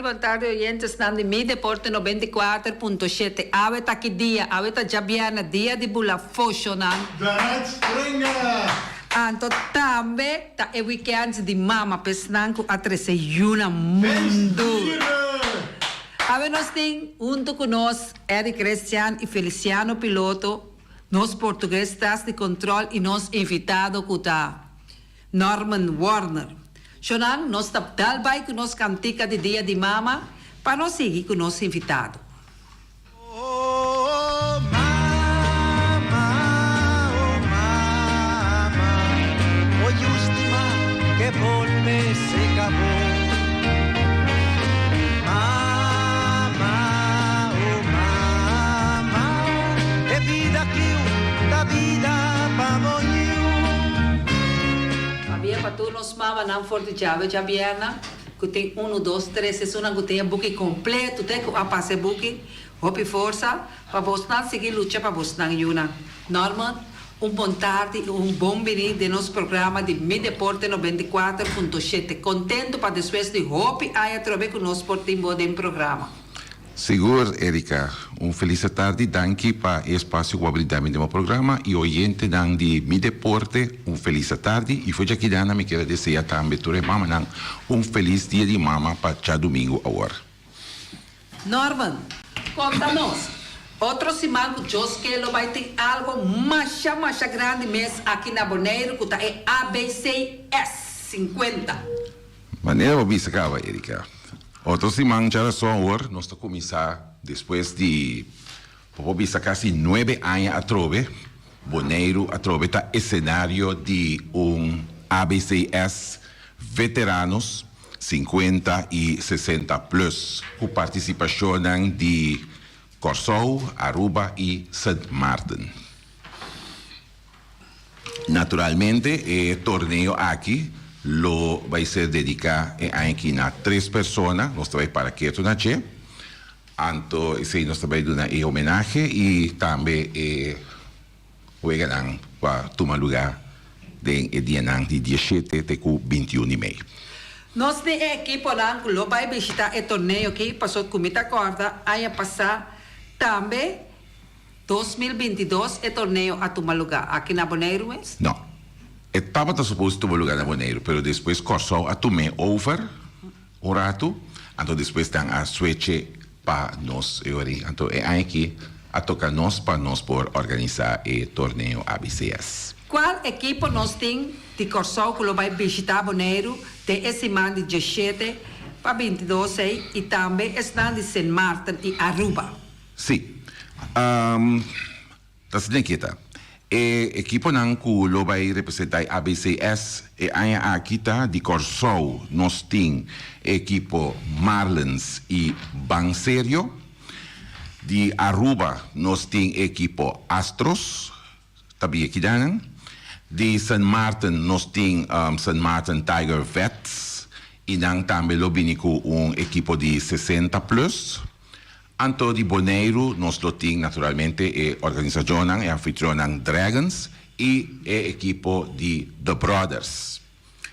boa tarde, oyentes de Mi Deporte 94.7. Aveta aqui dia, aveta Jabiana, dia de bula foshonan. Danat Stringa! Anto também, tá e weekends de mama, pesnanco a 31 mundo. Ave nós tem, junto com nós, Eric Cristian e Feliciano Piloto, nós portugueses de controle e nós invitado com Norman Warner. Chonan, nós estamos vai com nós cantica de dia de mama, para nós seguir com nosso invitado. Oh, mama, hoy última que volve se acabó. Mama, oh mama, é vida que da vida para morrer. Había para todos nos mama não for de chave Jabiana, que tem 1, 2, 3, é uma que tem book completo, tem que passar book. Hope força para você seguir luta para você não yuna. Norman, bom tarde, bom venir de nosso programa de Mi Deporte 94.7. Contento para depois de Hope aí trocar com nós por tempo de programa. Seguro, Erika. Feliz tarde, danke para o espaço que abrimos no programa e oyente de Mi Deporte, feliz tarde. E foi aqui Dana me quero desejar também a mama feliz dia de mama para já domingo agora. Norman, conta-nos. Outro semana que Jos que ele vai ter algo mais grande mês aqui na Bonaire, que é ABCS 50. Maneira obisa acaba, Erika. Outro semana já só agora, nós estamos começar depois de obisa quase 9 anos atrás, Bonaire atrás tá cenário de ABCS veteranos 50 e 60 plus, com participação de Corsou, Aruba e St. Martin. Naturalmente, o torneio aqui vai ser dedicado a 3 pessoas, nós vamos para quieto na Che, então nós vamos dar uma homenagem e também juegan para tomar lugar de dia de 17 até 21 e meio. Nós de equipo não vai visitar o torneio que passou com muita corda, aí passar também 2022 o torneio a tomar lugar aqui na Bonaire, mas? Não. Estava suposto tomar lugar na Bonaire, mas depois Corsou a tomar over o rato, então depois tem a switch para nós, então é aqui a tocar nós para nós por organizar o torneio ABCS. Qual equipo nós tem de Corsou que vai visitar Bonaire de esse semana de 17 para 22 e também estão de St. Martin e Aruba? Sim. Das Nikita. E equipo que lo vai representar ABCS e aqui de Corsou nós tem equipo Marlins e Banserio. De Aruba nós tem equipo Astros, também aqui danan. De St. Martin nós tem St. Martin Tiger Vets e também lo com equipo de 60 plus. Anto di Bonaire, nós temos naturalmente a organização e anfitrião Dragons e o equipo de The Brothers.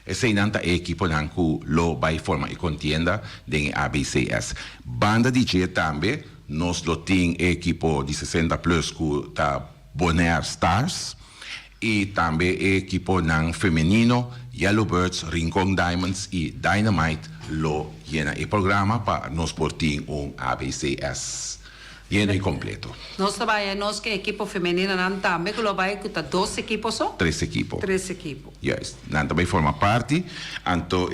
Esse é o equipo que lo vai formar e contienda de ABCS. Banda DJ também, nós temos o equipo de 60 plus que está Bonaire Stars e também o equipo feminino Yellowbirds, Rincon Diamonds e Dynamite lo llena el programa para nos portar ABCS lleno y completo. Nós trabalhamos que equipo feminino também, que lo vai com 2 equipos só? 3 equipos. 3 equipos. Yes, também forma parte. Então,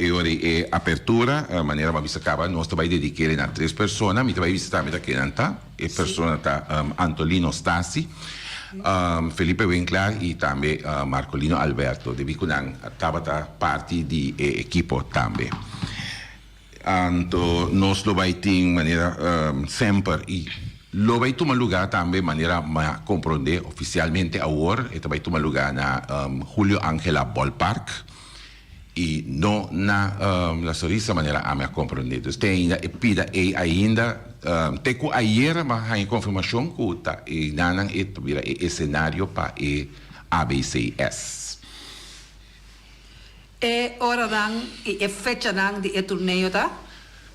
a apertura, a maneira como se acaba, nós também dedicamos a 3 pessoas. Me vai visitar aqui nanta. A pessoa está Antolino Stasi, Felipe Winkler e também Marcolino Alberto. Devi kunang tabata parte de equipo também. Então, nós lo vai ter maneira sempre e lo vai tomar lugar também maneira a compreender oficialmente agora e vai tomar lugar na Julio Angela Ballpark e não na la sorrisa maneira a compreender. Então, tem ainda pida e ainda tem que ayer mas a confirmação que tá e nanan e cenário para ABCS. E ora dan e fecha dan di torneio tá?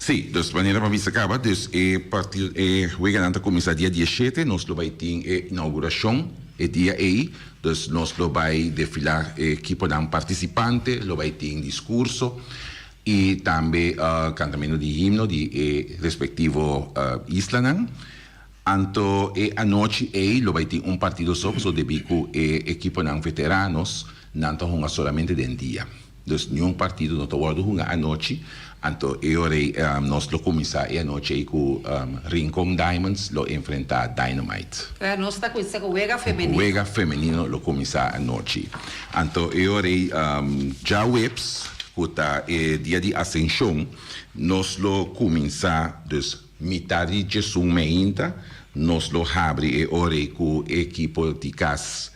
Sim, dus wanneer we se acaba, dus we gaan começar dia 17, nós lo vai ter inauguração, dia aí, dus nós lo vai desfilar equipo de participante, lo vai ter discurso e também cantamento de himno de respectivo isla. Anto a noite lo vai ter partido só, so de bico equipo de veteranos, não tá solamente de dia. Dus nenhum partido não tá guardando a noite. Anto nós lo começar a noite com Rincon Diamonds lo enfrentar Dynamite. Nós está com essa juega feminino. Juega feminino lo começar a noite. Anto já webs kuta dia de ascensão nós lo começar dus metade de sumeinta nós lo abre com equipo de Cas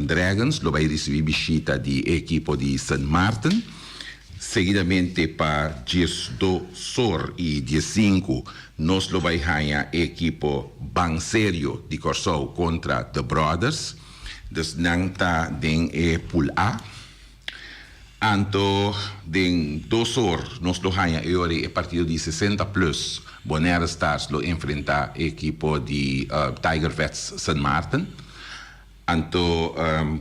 Dragons lo vai receber visita de equipo de St. Martin. Seguidamente para dia 2 e dia 5 nós lo vai ganhar equipo Banserio de Corsou contra The Brothers. Dus não tá den pool A. Anto den 2 horas nós lo ganhar a partido de 60 plus Bonaire Stars lo enfrentar equipo de Tiger Vets St. Martin. Anto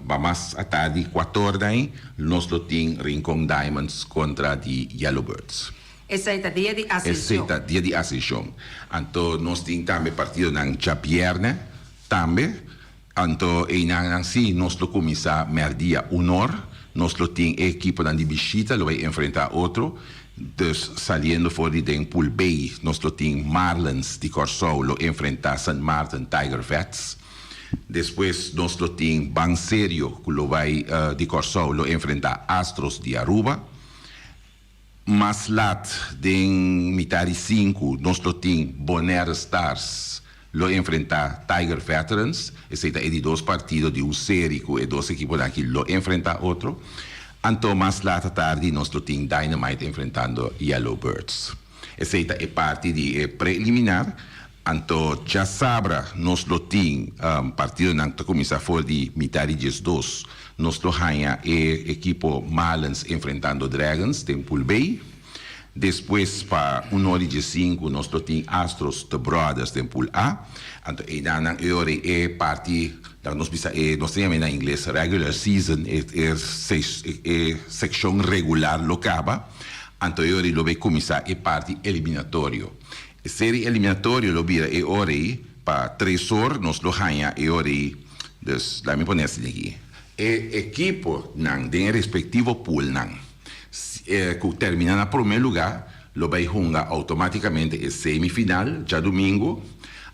vamos a tarde 14 nós lo tem Rincon Diamonds contra de Yellowbirds. Esse é o dia de ascensão. Esse é o dia de ascensão. Anto nós tem também partido na Chapierne também. Anto assim nós lo começar merdia 1 hora. Nós lo tem equipo de visita lo vai enfrentar outro. Dus saliendo fora de Pool B, nós lo tem Marlins de Corsou lo enfrentar St. Martin Tiger Vets. Depois nós lo tem Banserio que lo vai de Corsou lo enfrentar Astros de Aruba. Mais lat den metade 5 nós lo tem Bonaire Stars lo enfrentar Tiger Veterans. Esse é de 2 partidos de série e 2 equipos aqui lo enfrentar outro. Anto mais lá tarde nós lo tem Dynamite enfrentando Yellowbirds. Esse é parte de preliminar. Anto já sabra nós lo tem partido na começar fora de metade de 2 nós lo ganha equipo Marlins enfrentando Dragons tem Pool B. Depois para 1 hora de 5 nós lo tem Astros The Brothers tem Pool A. Anto na parte nós temos em inglês regular season seção regular lo acaba. Anto lo vai começar parte eliminatório. Série eliminatória lo vira ora para 3 horas nós lo ganha ora dus lá me poner assim aqui equipo nan den respectivo pool nan que termina na primeiro lugar lo vai jogar automaticamente semifinal já domingo.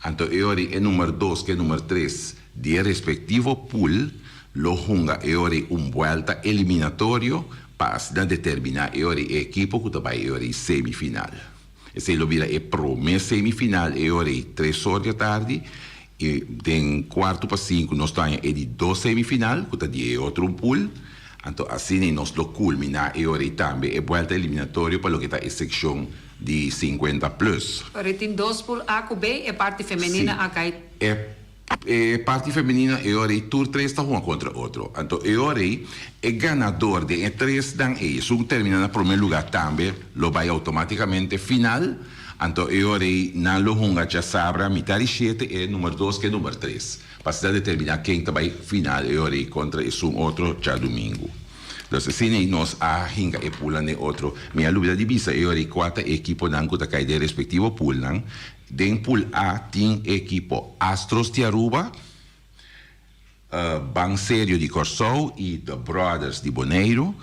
Anto ora número 2 que número 3 de respectivo pool lo joga ora volta eliminatório para determinar ora equipo que vai ora semifinal. Esse lo vira promessa semifinal ora 3 horas da tarde e den 4 para 5 nós temos de 2 semifinal que está de outro pool. Então assim nós lo culmina ora também volta eliminatório para o que está a secção de 50 plus. Ora tem 2 pool A com B e parte feminina a cai. Parte feminina ora tur 3 está um contra outro. Então ora ganador de 3 dan se termina na primeiro lugar também lo vai automaticamente final. Então ora na lo hunga já sabra metade 7 e número 2 que número 3. Para determinar quem vai final ora contra outro já domingo. Então, assim, nós hinga e pula ne outro. Minha lúbida de visa ora 4 equipo nan que cai de respectivo pool nan. Den pool A tem equipo Astros de Aruba, Banserio de Corsou e The Brothers de Bonaire.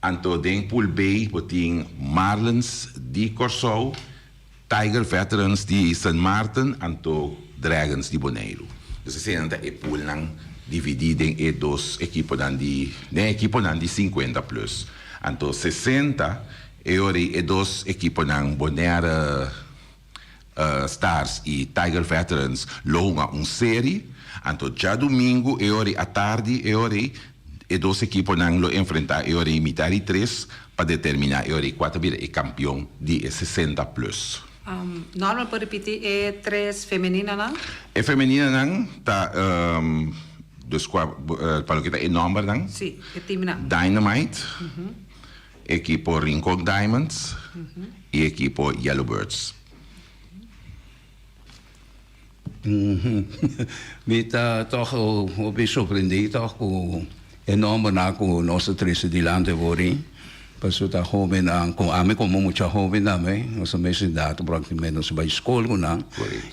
Anto den pool B tem Marlins de Corsou, Tiger Veterans de St. Martin, anto Dragons de Bonaire. Dus se é pool nan dividido em 2 equipos de 50 plus. Anto 60 e 2 equipos nan Bonaire Stars e Tiger Veterans longa série. Anto já domingo à tarde e 2 equipos nan lo enfrentar metade 3 para determinar qual vira campeão de 60 plus. Normal para repetir é 3 feminina não? E feminina não tá para o que tá em número não? Sim, é time não. Dynamite. equipo Rincon Diamonds e equipo Yellowbirds. Mita toch op is surpreendido com enorme na com nossa três de lande vori. Passou tá jovem na com ame como muita jovem também. Nossa mesidade praticamente nós vai escola com na.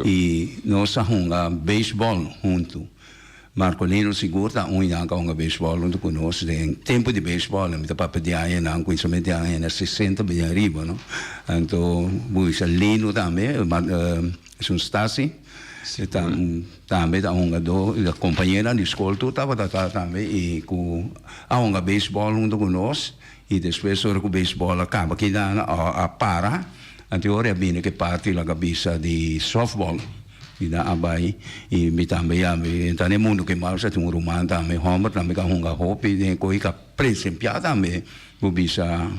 E nossa hunga beisebol junto. Marcolino seguro tá ano com beisebol junto com nós. Tem tempo de beisebol, mita papa de aí na com somente aí na 60 bem arriba, não? Então, buisa lino também, é Stasi. Também a a companheira de escola estava também e com a beisebol junto com nós e depois o beisebol acaba que dá a para anterior bem que parte la cabeça de softball e da abai e me também então no mundo que mais tem rumah também homer também com a hopi de coisa principal também o bisa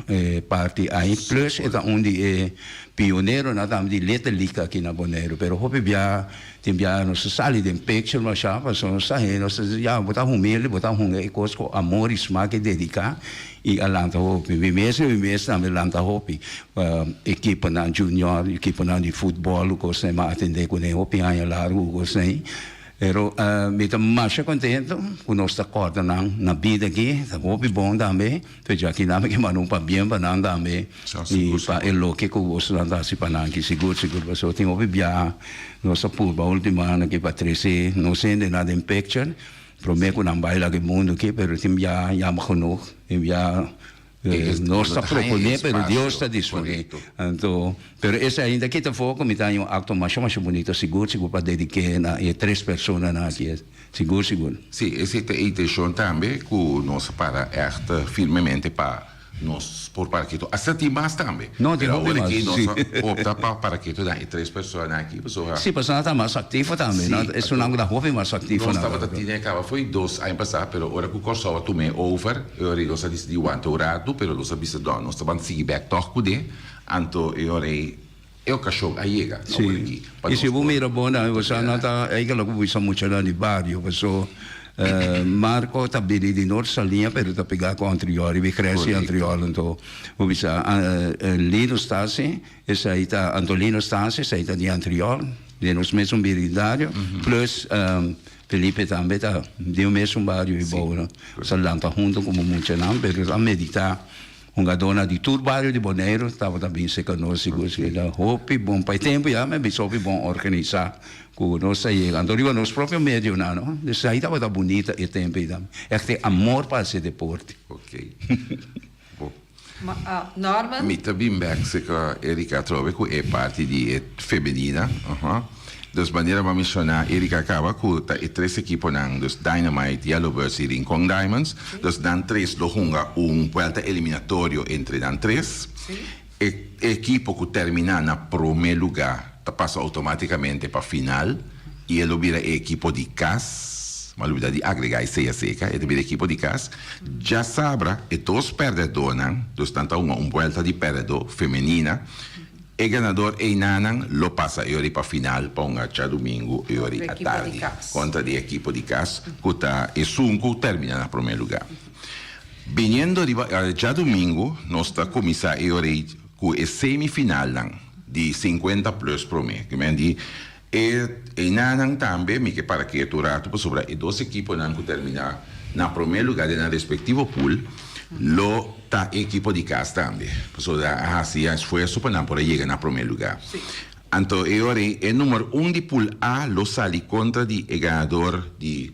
parte aí plus é onde pioneiro na também de letra lica aqui na Bonaire pero hopi bia tem bia no sali de picture mas já passou sai no já botar humilde botar e coisa com amor e smaque dedicar e alanta hopi mesmo também alanta hopi equipa na junior equipa na de futebol coisa mais atender com o hopi aí largo coisa pero me estou mais contente com nossa corda na vida aqui tá bom também já que não que manu para bem para não também e para ele que com você não dá se para não que seguro você tem ouvi bem nossa pulpa última na que para 13 não sendo nada em picture prometo que não vai lá que mundo aqui pero tem já machuno já não está propondo, pero Deus está disponível. Então, pero esse ainda que está foco, me tem acto mais bonito, seguro para dedicar a 3 pessoas aqui, seguro. Sim, essa é a intenção também que nós para esta firmemente para nós por para que tu assistir mais também. Não, tem agora que nós opta para que tu dá 3 pessoas aqui, pessoa. Sim, pessoa está mais ativa também, não? Isso não é hobby mais ativo. Nós estava tinha acaba foi 2 anos passado, pero agora que o curso tu me over, eu ri nós disse de quanto orado, pero nós sabia do nós estava seguir back talk com de, anto eu cachorro aí chega, sim. E se você mira bom, você não está aí que logo você muito lá de barrio, pessoa Marco tabili di Norsa linea per da pegare con anteriori vi cresci anteriori to ubisa Lino Stasi e saita Antolino Stasi saita di anteriori di nos messo un biridario plus Felipe também tá deu mesmo barrio e boa salanta junto como muito não per a meditar uma dona de tudo bairro de Bonaire estava também se conosco que da hope bom pai tempo já mas bisogna bom organizar com nós aí andou nos próprios médios não isso aí estava bonita e tempo é que amor para esse deporte ok Norman mi também back que Erika trove que é parte de feminina dus maneira para mencionar Erika acaba com 3 equipos dos Dynamite, Yellowbirds e Rincon Diamonds dus dan 3 lo junga vuelta eliminatório entre dan 3 equipo que termina na primeiro lugar passa automaticamente para final e ele vira equipo de CAS mas ele de agregar e seca ele vira equipo de CAS já sabra e 2 perdedores dus tanta uma vuelta de perdedor feminina e ganador e Nanan lo passa e ora para final para já domingo e ora à tarde contra de equipo de CAS que Sunco termina na primeiro lugar. Viniendo já domingo nós está começar e ora com a semifinal de 50 plus pro me que me di e Nanan também me que para que tu rato sobre e 2 equipos que terminar na primeiro lugar na respectivo pool lo ta equipo de CAS também. Pessoal hacía esfuerzo para poder llegar na primeiro lugar. Então, agora, o número 1 de pool A lo sali contra o ganador de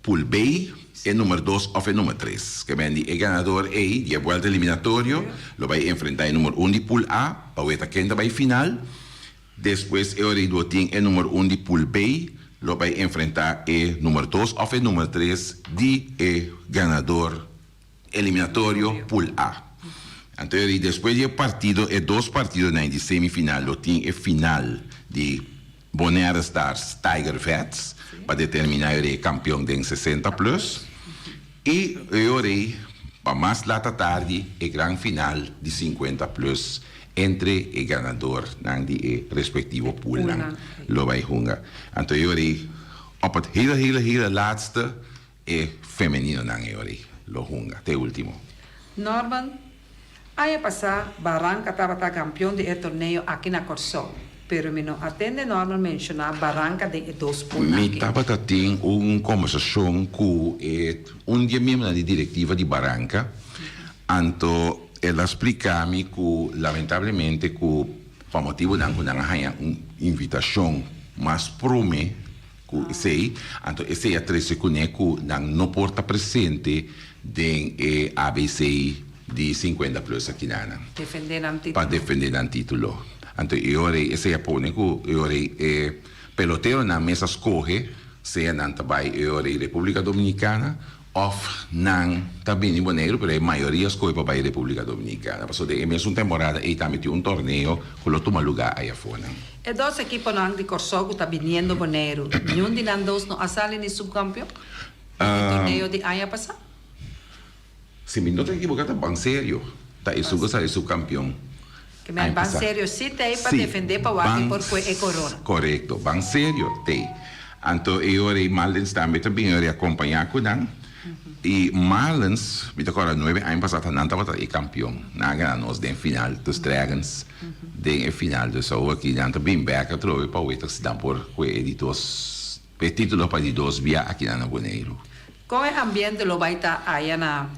pool B, e número 2 ou o número 3. Que vem o ganador A, de vuelta eliminatório, lo vai enfrentar o número 1 de pool A, para ver quem vai final. Depois, agora, o número 1 de pool B, lo vai enfrentar o número 2 ou o número 3 de ganador eliminatório pool A. Então, depois de partido, 2 partidos na semifinal, lo tem final de Bonaire Stars Tiger Vets, para determinar o campeão de 60 plus. E agora, para mais lá tarde, a grande final de 50 plus entre o ganador de respectivo pool. Lo vai jungar. Então, agora, op het hele laatste, feminino agora. Lo junga, te último. Norman, Año pasado, Barranca estaba campeón del torneo aquí en Corsou. Pero me não atende normal mencionar Barranca de 2 pontos. Me estava tendo uma conversação com dia mesmo na diretiva de Barranca. Então, ela explica-me que, lamentavelmente, que, por motivo de não ganhar uma invitação, mas prome que sei, então esse é três coneco não porta presente de ABC de 50 plus aqui na para defender o título. Então, eu esse é pônico, pelotero na mesa escorre, seja na também República Dominicana, ou não também em Bonaire, mas a maioria escorre para a República Dominicana. Passou de mesma temporada e também tem torneio que lo toma lugar aí fora. E 2 equipos de Corsou que está vindo a Bonaire, nenhum de nós não asale no subcampeão? No torneio de ano passado? Se me não estou equivocado, é bem sério. Está isso que é subcampeão. Que me van sério, se tem para defender para o aqui por é corona. Correto, van sério, tem. Então, eu Marlins também eu acompanhar com ele. E Marlins, me agora 9 anos passado, não estava campeão. Não ganhamos na final dos Dragons, na final do Saúl, aqui não também back trouxe para o outro se dá por editores, o título para editores via aqui na Bonaire. Qual é o ambiente lo vai estar aí na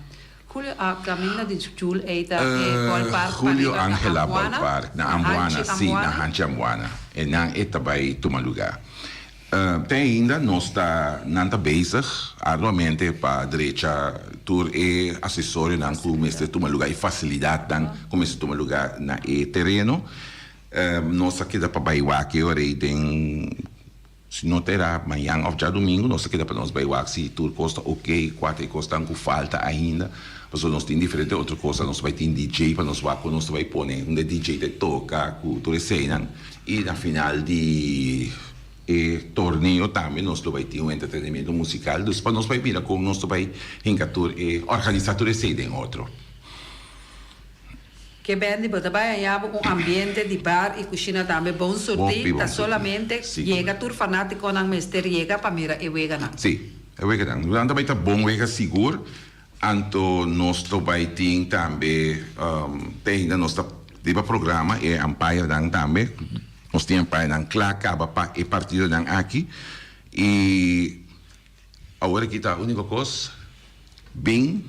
Julio Camina de Jul Eita Ballpark Julio Angela Ballpark na Ambuana, sim, na Hanchi Ambuana. E na eta vai tomar lugar. Tem ainda nós está bezig atualmente para a direita tour e assessório não começa tomar lugar e facilidade não começa tomar lugar na terreno. Nós aqui da para Baiwaki ore tem se não terá amanhã ou já domingo nós aqui da para nós Baiwaki se tour costa ok, quatro costa com falta ainda. Mas nós temos diferente outra coisa, nós vai ter DJ para nós vai pôr um DJ que toca com toda a cena e na final de torneio também nós vai ter um entretenimento musical, então para nós vai vir com nós vai organizar toda a cena em outro. Que bem, você vai aí ambiente de bar e cozinha também bom sortir, tá solamente chega tur fanático não mestre chega para mira e wega não. Sim, é wega não. Durante vai estar bom wega seguro. Anto nós vai ter também tem ainda nosso programa e Empire dan também nós temos Empire dan claca para e partido dan aqui e agora que está a única coisa bem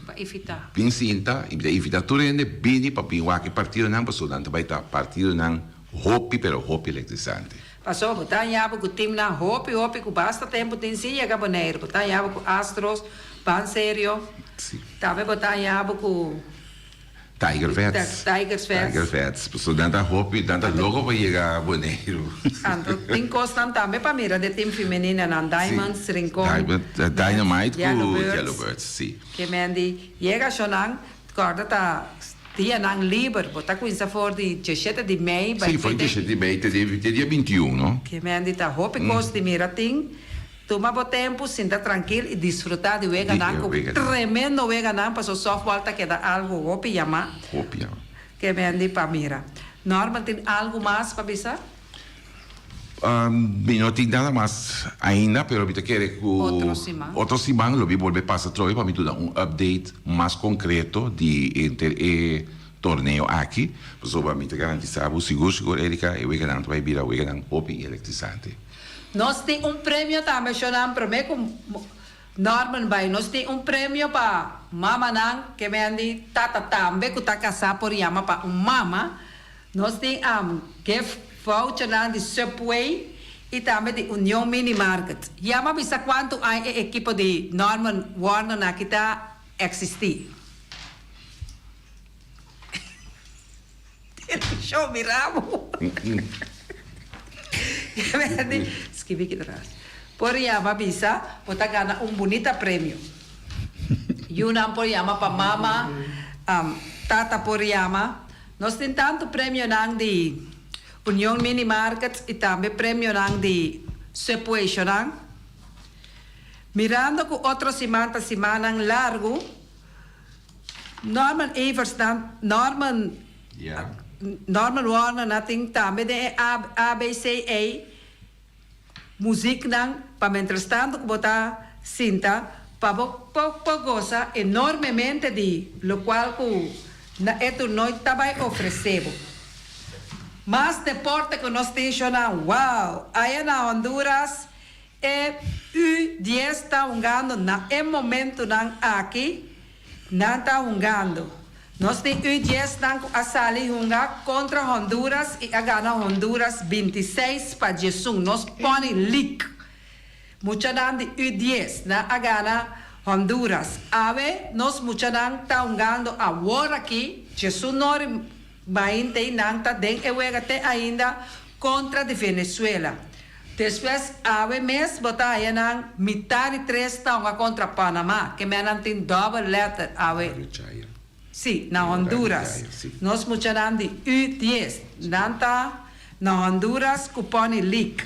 cinta e de evitar tudo ainda bem para pinguar que partido dan passou dan vai estar partido dan hopi pero hopi eletrizante. Passou botar yabo com o time na hopi com basta tempo tem sim chega Bonaire botar yabo com Astros ban sério. Também botar em aba com Tiger Vets. Pessoal, tanta roupa e tanta logo para chegar a Bonaire. Então, tem coisa também para mira de time feminino na Diamonds, Rincon. Dynamite com Yellowbirds, sim. Que mendi, chega chonang, corda tá dia nang liber, botar com isso for de 17 de Mei. Sim, foi 17 de Mei, dia 21, não? Que mendi tá roupa coisa de mira tem. Toma o tempo, sinta tranquilo e desfrutar de Weganang, tremendo Weganang, para o softball que dá algo, Hopi Yama. Que vende para mira. Norma, tem algo mais para avisar? Não tem nada mais ainda, mas eu quero que outro semana, eu vou voltar para trás para me dar update mais concreto de torneio aqui, para me garantizar o seguro, Erika, e Weganang vai virar Weganang Hopi eletrizante. Nós temos prêmio também, chamamos para mim com Norman Bay. Nós temos prêmio para mama nang, que me andi tata também que está casado por Yama para mama. Nós temos gift voucher nang de Subway e também de União Mini Market. Yama bisa quanto a equipe de Norman Warner na kita existir. Show miramo. Escrevi aqui atrás. Por Yama bisa, pode ganhar bonita prêmio. Yunam por Yama para mama, tata por Yama. Nós temos tanto prêmio nang de União Mini Market e também prêmio nang de Subway nang. Mirando com outro semana largo, Norman Evers Norman Warner nating também de ABCA música nang para mientras tanto botar cinta para goza enormemente de lo qual na eto noite também oferecemos. Mas deporte que nós temos na uau, aí na Honduras é U10 está jogando na momento não aqui, não está jogando. Nós temos U10 não a sair jogar contra Honduras e a ganhar Honduras 26 para Jesus. Nós põe leak. Muita de U10 na a ganhar Honduras. Ave nós muita está jogando agora aqui. Jesus não vai nanta den até ainda contra de Venezuela. Depois, ave mês botar aí na metade 3 está contra Panamá, que me não tem double letter ave. Sim, na Honduras. Nós mucharam de U10, nanta na Honduras cupom leak.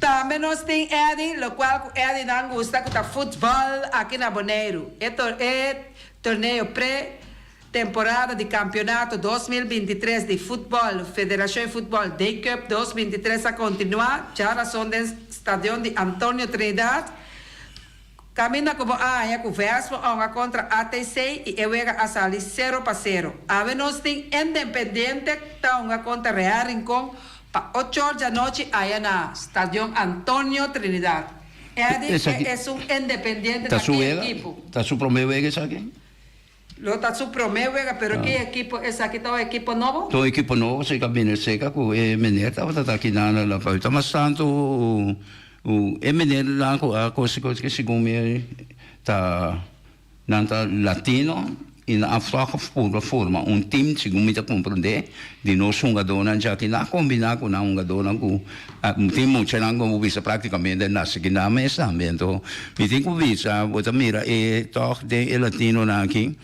Também nós temos Eddie, o qual Eddie não gosta de futebol aqui na Bonaire. É torneio pré-temporada de campeonato 2023 de futebol, Federação de Futebol Day Cup 2023 a continuar. Já na zona do estádio de Antônio Trinidad. Caminha como a conversa contra ATC e eu a sair 0-0. A nós temos Independente, está contra Real Rincón. Para 8 horas da noite, aí na Estádio Antônio Trinidad. É um independente daquele equipo. Está su primeira vez aqui? Lo está su primeira vez, pero que equipo? Esse aqui está o equipo novo? Todo equipo novo, se cabine seca, com o menino estava aqui na la pauta, mas tanto o menino lá com a coisa que segundo me está nanta latino. In afvraag forma un team segundo me compreender di nos jogadores já que na combinar com um jogador um time muito lango visa praticamente na seguinte mesa então me tem que visa bota mira e toch de latino aqui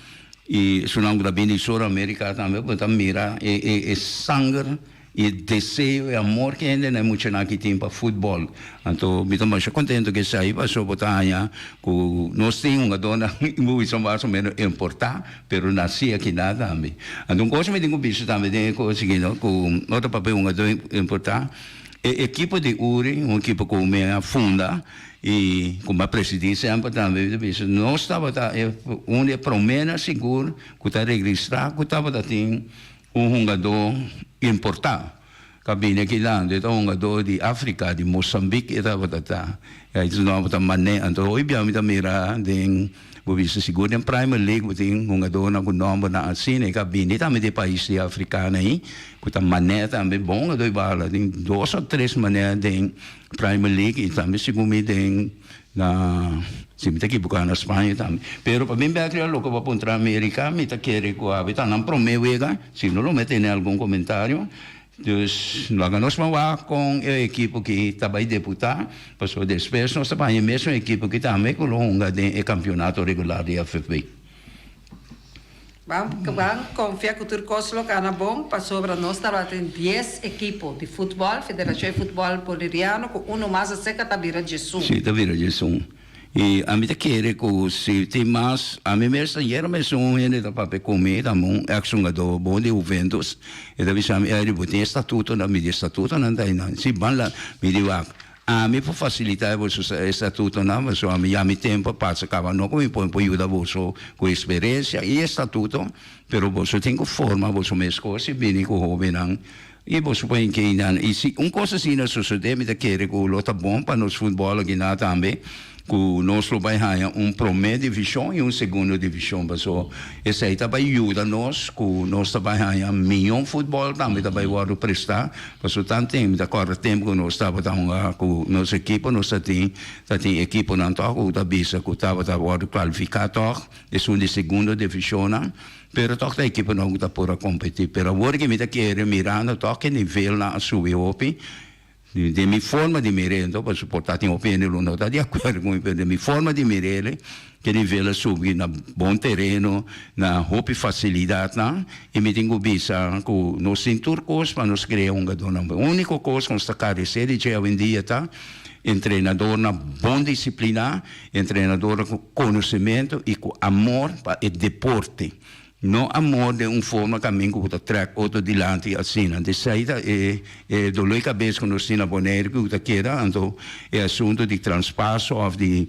e sunang da bini sur América também bota mira e sangue e desejo e amor que ainda não é muito aqui tem para futebol. Então, me estou muito contente que saí para sua botanha, que nós temos uma dona muito mais ou menos importante, mas nasci aqui nada também. Então, coisa me tenho visto também, tem coisa que outro papel uma dona importante. A equipe de Uri, uma equipe que me funda, e como a presidência também, nós estava onde promessa seguro, que está registrado, que estava tendo jogador importante. Cabine aqui lá, então um jogador de África, de Moçambique, e estava aí não estava mané, então hoje bem me mira, tem o vice seguro em Premier League, tem um jogador na nome na Assine, cabine também de país de africano aí, que está mané também bom, jogador bala, tem 2 ou 3 mané tem Premier League e também segundo me tem na se me aqui bukan na Espanha também. Pero para mim beatriz lo que va contra América, me tá querer que habita não promete, se não lo mete em algum comentário. Dus logo nós vamos com a equipe que está aí deputar, passou depois nós estamos aí mesmo a equipe que está também com o campeonato regular de FFB. Vamos confiar que o Turcos lo gana bom, para sobre nós tem 10 equipos de futebol, Federação de Futebol Bolivariano, com um mais seca está vira Jesus. Sim, está vira Jesus. E a mim te quer que se tem mais, a mim mesmo mesmo ele da papel comer, da mão é que jogador bom de Juventus, e da vez a mim ele botou estatuto na mídia estatuto não tem não, se ban lá me digo a mim por facilitar o estatuto não, mas a mim tempo passa acaba não como põe ajuda você com experiência e estatuto, pero você tem que formar você mesmo se bem com o jovem não. E você põe que e se coisa assim na sociedade me te quer que o lota bom para nos futebol aqui na também que nós vai ter primeira divisão e segunda divisão, pessoal. Esse aí também ajuda nós, que nós vai ter melhor futebol, também vai poder prestar, pessoal, tanto tempo, agora tempo que nós estava com nossa equipe, nós tem equipe não tá, que está bisa, que estava qualificado, é de segunda divisão, não. Pero toch a equipe não está por competir, pero agora que me quer mirando, toch que nível na subir opi. De minha forma de mirar, então, para suportar, tem opinião, não está de acordo com de minha forma de mirar, que nível subir na bom terreno, na roupa facilidade, não? E me tenho visto que nós temos turcos para nos criar jogador. A única coisa que nós está carecendo de hoje em dia, tá? Treinador na boa disciplina, treinador com conhecimento e com amor para o deporte. no amor de uma forma caminho que o track outro dilante assim, de saída do lei cabeça quando se na boneira que o queda, então é assunto de transpasso ou de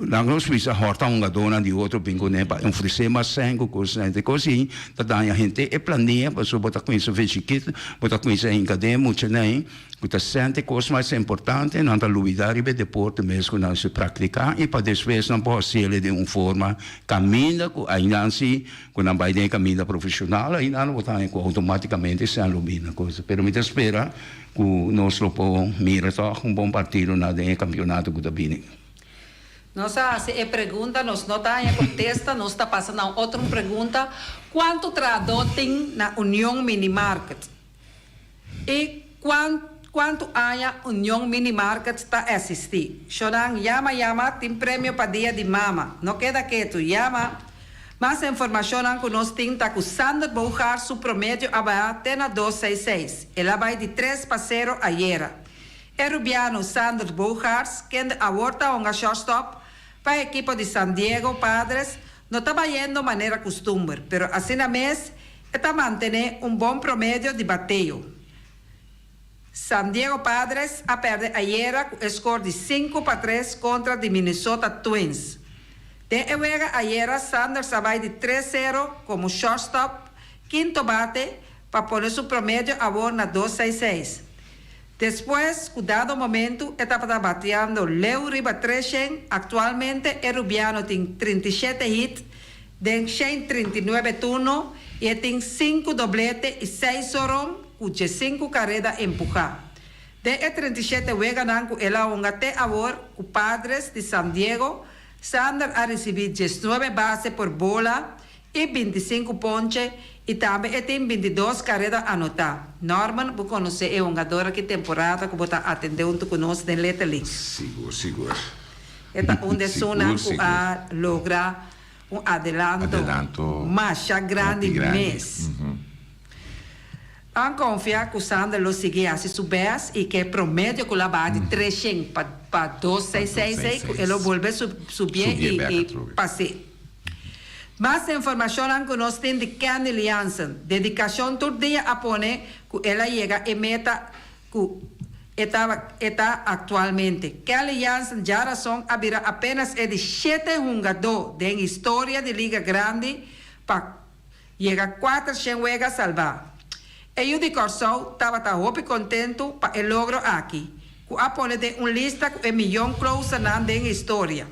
nós visa horta dona de outro pingo né para oferecer mais sangue coisa de coisa tá a gente é planeia para só botar com isso vejiquito botar com isso em cadeia muito né que tá sente coisa mais importante não tá luidare be deporte mesmo não se praticar e para depois não pode ser de uma forma caminha com ainda assim com não vai nem caminho profissional aí não botar automaticamente se alumina coisa pero me espera que nós lo po mira só um bom partido na de campeonato que tá vindo. Nossa, se pergunta, nós não está em contesta, nós está passando a outra pergunta. Quanto trador tem na União Minimarket? E quanto a União Minimarket está assistir? Chorang, llama, tem prêmio para dia de mama. Não queda quieto, llama. Mais informação que nós temos com Sander Bouchard, su promédio até na 266. Ela vai de 3 para 0 ayer. Erubiano Sander Bouchard, que a volta a shortstop para a equipe de San Diego Padres, não está yendo de maneira costume, pero assim na mês está mantendo bom promédio de bateio. San Diego Padres a perder ayer com o score de 5-3 contra de Minnesota Twins. De juega ayer, Sanders vai de 3-0 como shortstop, quinto bate, para poner su promedio a na 266. Después, cuidado momento, estaba bateando Leury Batrechen, actualmente el rubiano tiene 37 hits, den 39 turnos, y tiene 5 dobletes y 6 horon, con 5 carreras empujadas. De 37 juegan con el Aongate Award, con Padres de San Diego. Sander ha recibido 19 bases por bola y 25 ponches y también tiene 22 carreras anotadas. Norman, você conhece é jogador que temporada que você atendeu conosco em Little League. Seguro. Esta onde Suna a lograr adelanto mais grande mês. Confia que o Sander lo sigue assim subes e que promédio que lá vai de 300 para 266, ele volve subir e passe. Mais informação que nós temos de Kenny Lianson, dedicação todo dia a poner que ela chega e meta que está atualmente. Kenny Lianson já são apenas de 7 jogadores da história de Liga Grande para chegar 400 juegos salvar. E o de Corsol estava muito contente para o logro aqui. Que a poner de uma lista com 1 milhão close na história.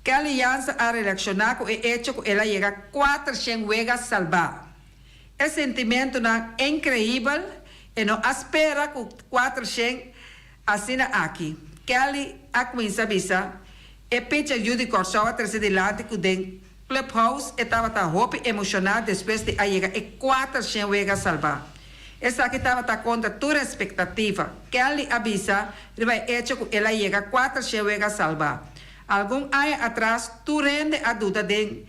Que a aliança a relacionar com o hecho que ela chega 400 juegos salvar. O sentimento é incrível e não espera que 400 assina aqui. Que a começa a avisar e pitcher o de Corsol a trazer delante com o Clubhouse estava muito emocionado depois de chegar e 400 juegos salvar. Essa aqui estava contra toda a expectativa. Que ele avisa que vai hecho que ela chega 400 juegos salvar. Algum ano atrás, tu rende a dúvida de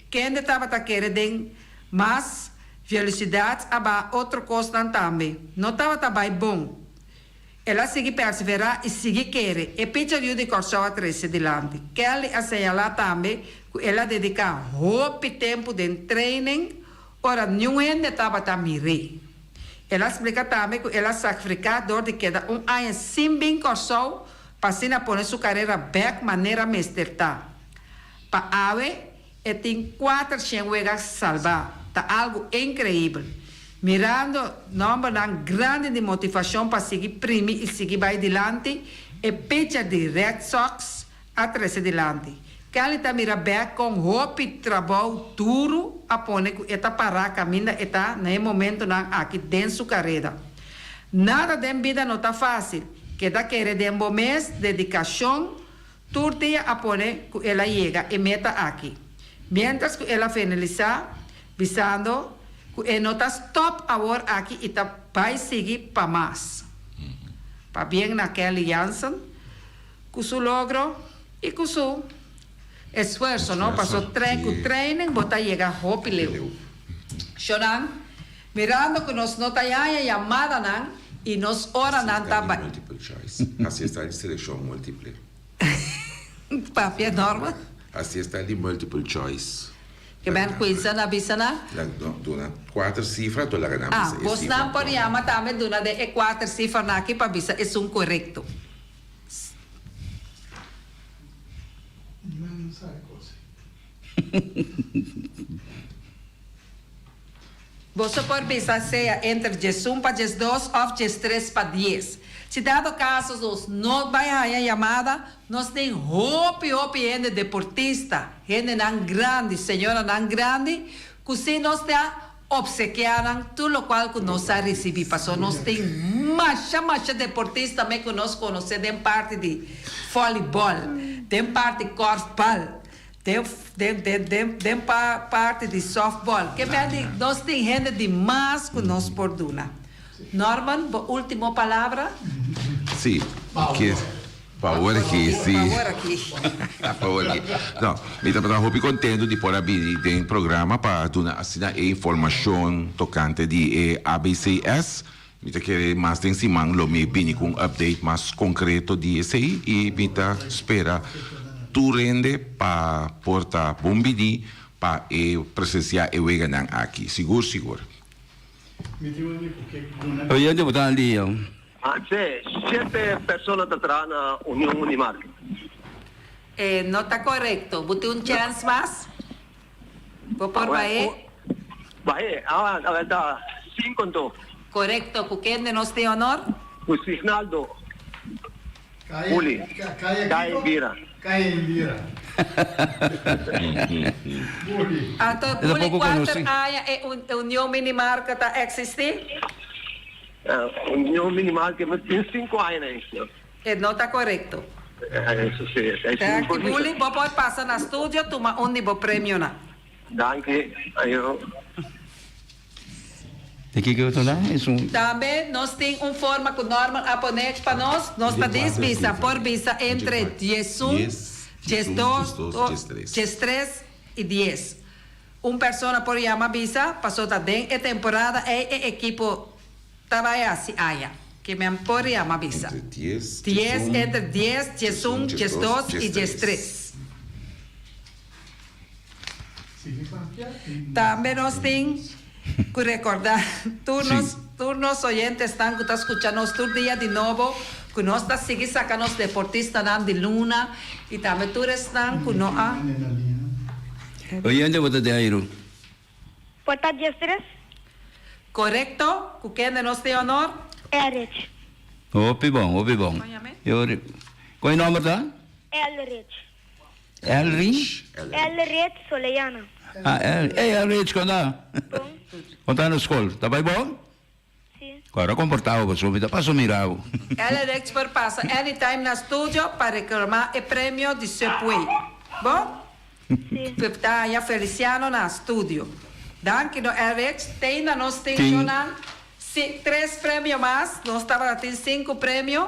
quem estava querendo mais felicidade a outra coisa também. Não estava bom. Ela segue perseverar e segue querer. E pediu de Corsol a 13 delante. Que ele asseñalar também que ela dedica muito tempo de treino, ora nenhum estava mirando. Ela explica também que ela sacrificou de queda ano sem bem Corsol para poner sua carreira back de maneira mesterta. Para Ave, ele tem 400 juegos salvar. Está algo incrível. Mirando, nome grande de motivação para seguir primo e seguir vai adiante, e pitcher de Red Sox a 13 adiante. Que ele está mirando back com roupa trabalho duro, a poner que está parar caminho, está no momento aqui dentro da sua carreira. Nada de vida não está fácil. Que está querendo um bom mês, dedicação, todo dia a poner que ela chega e meta aqui. Mientras que ela finalizar, visando que não está stop agora aqui e vai seguir para mais. Para bem naquela aliança, com seu logro e com seu esforço, não? Para seu treino, botar chegar rápido. Chorando, mirando que nós não temos chamada, não? E nós ora não estava. Multiple choice. Assim está de seleção múltiple. Papi é norma. Assim está de multiple choice. Que ben Quinsan avisa na. Duna 4 cifras to la ganamos. Ah, vos não poriama também duna de 4 cifras na aqui para avisa é um correto. Não sabe coisa. Você pode pensar seja entre 1 para 2 ou 3 para 10. Se dado caso nós não vai a chamada, nós tem hopi gente deportista, gente não grande, senhora não grande, que se nós está obsequiando tudo o qual que nós a receber. Passou nós tem macha deportista também que nós conhecemos, tem parte de voleibol, tem parte de korfbal. Tem parte de softball. Que nós tem gente demais que nós perdona. Norman, última palavra? Sim. Power aqui, sim. Power aqui. Power aqui. Não, eu estava muito contente de poder abrir um programa para dar informação tocante de ABCS. Eu quero mais em cima, lo me pini com update mais concreto de esse e eu espera tu rende para portar bombidi para presenciar e veganan aqui. Seguro. Oyente botar ali, ó. Sì, 7 persone da trana Unione Unimarca. Não está correto. Bote chance mais? Vou por Bahia? Bahia, da 5 então. Correcto. Com quem nós tem honor? O Signaldo. Uli. Caia Vira. Então, Uli, quanto área é União Minimarca está existir? Unione Unimarca tem 5 anos. Não está correto. Isso sim. Uli, vou pode passar no estúdio, toma onde vou prêmio na. Danke. Ayo. De que eu estou lá? Também nós temos forma que normal aponete para nós está visa por visa entre 10, 3 e 10. Pessoa por chama visa, passou também e temporada e equipo trabalha assim, que me por chama visa. 10, entre 10, 1, 2 e 3. Também nós temos que recordar, turnos oyentes están que están escuchando todo día de nuevo, que nos está seguir sacando los deportistas de luna y también tú están que no ha. Oyente botar de aire. Porta 10-3? Correcto, que quien de nos de honor. Elrich. Opi bom. Qual é o nome da? Elrich. Elrich? Elrich Soleiana. Elrich quando é? Bom? Quando está na escola, está bem bom? Sim. Agora comportava você, me dá para mirar. Ela é expert passa anytime na estúdio para reclamar o prêmio de Sepui. Bom? Sim. Está aí Feliciano na estúdio. Danke no Alex, tem na nós tem Jonan 3 prêmios mais, nós estava tem 5 prêmios,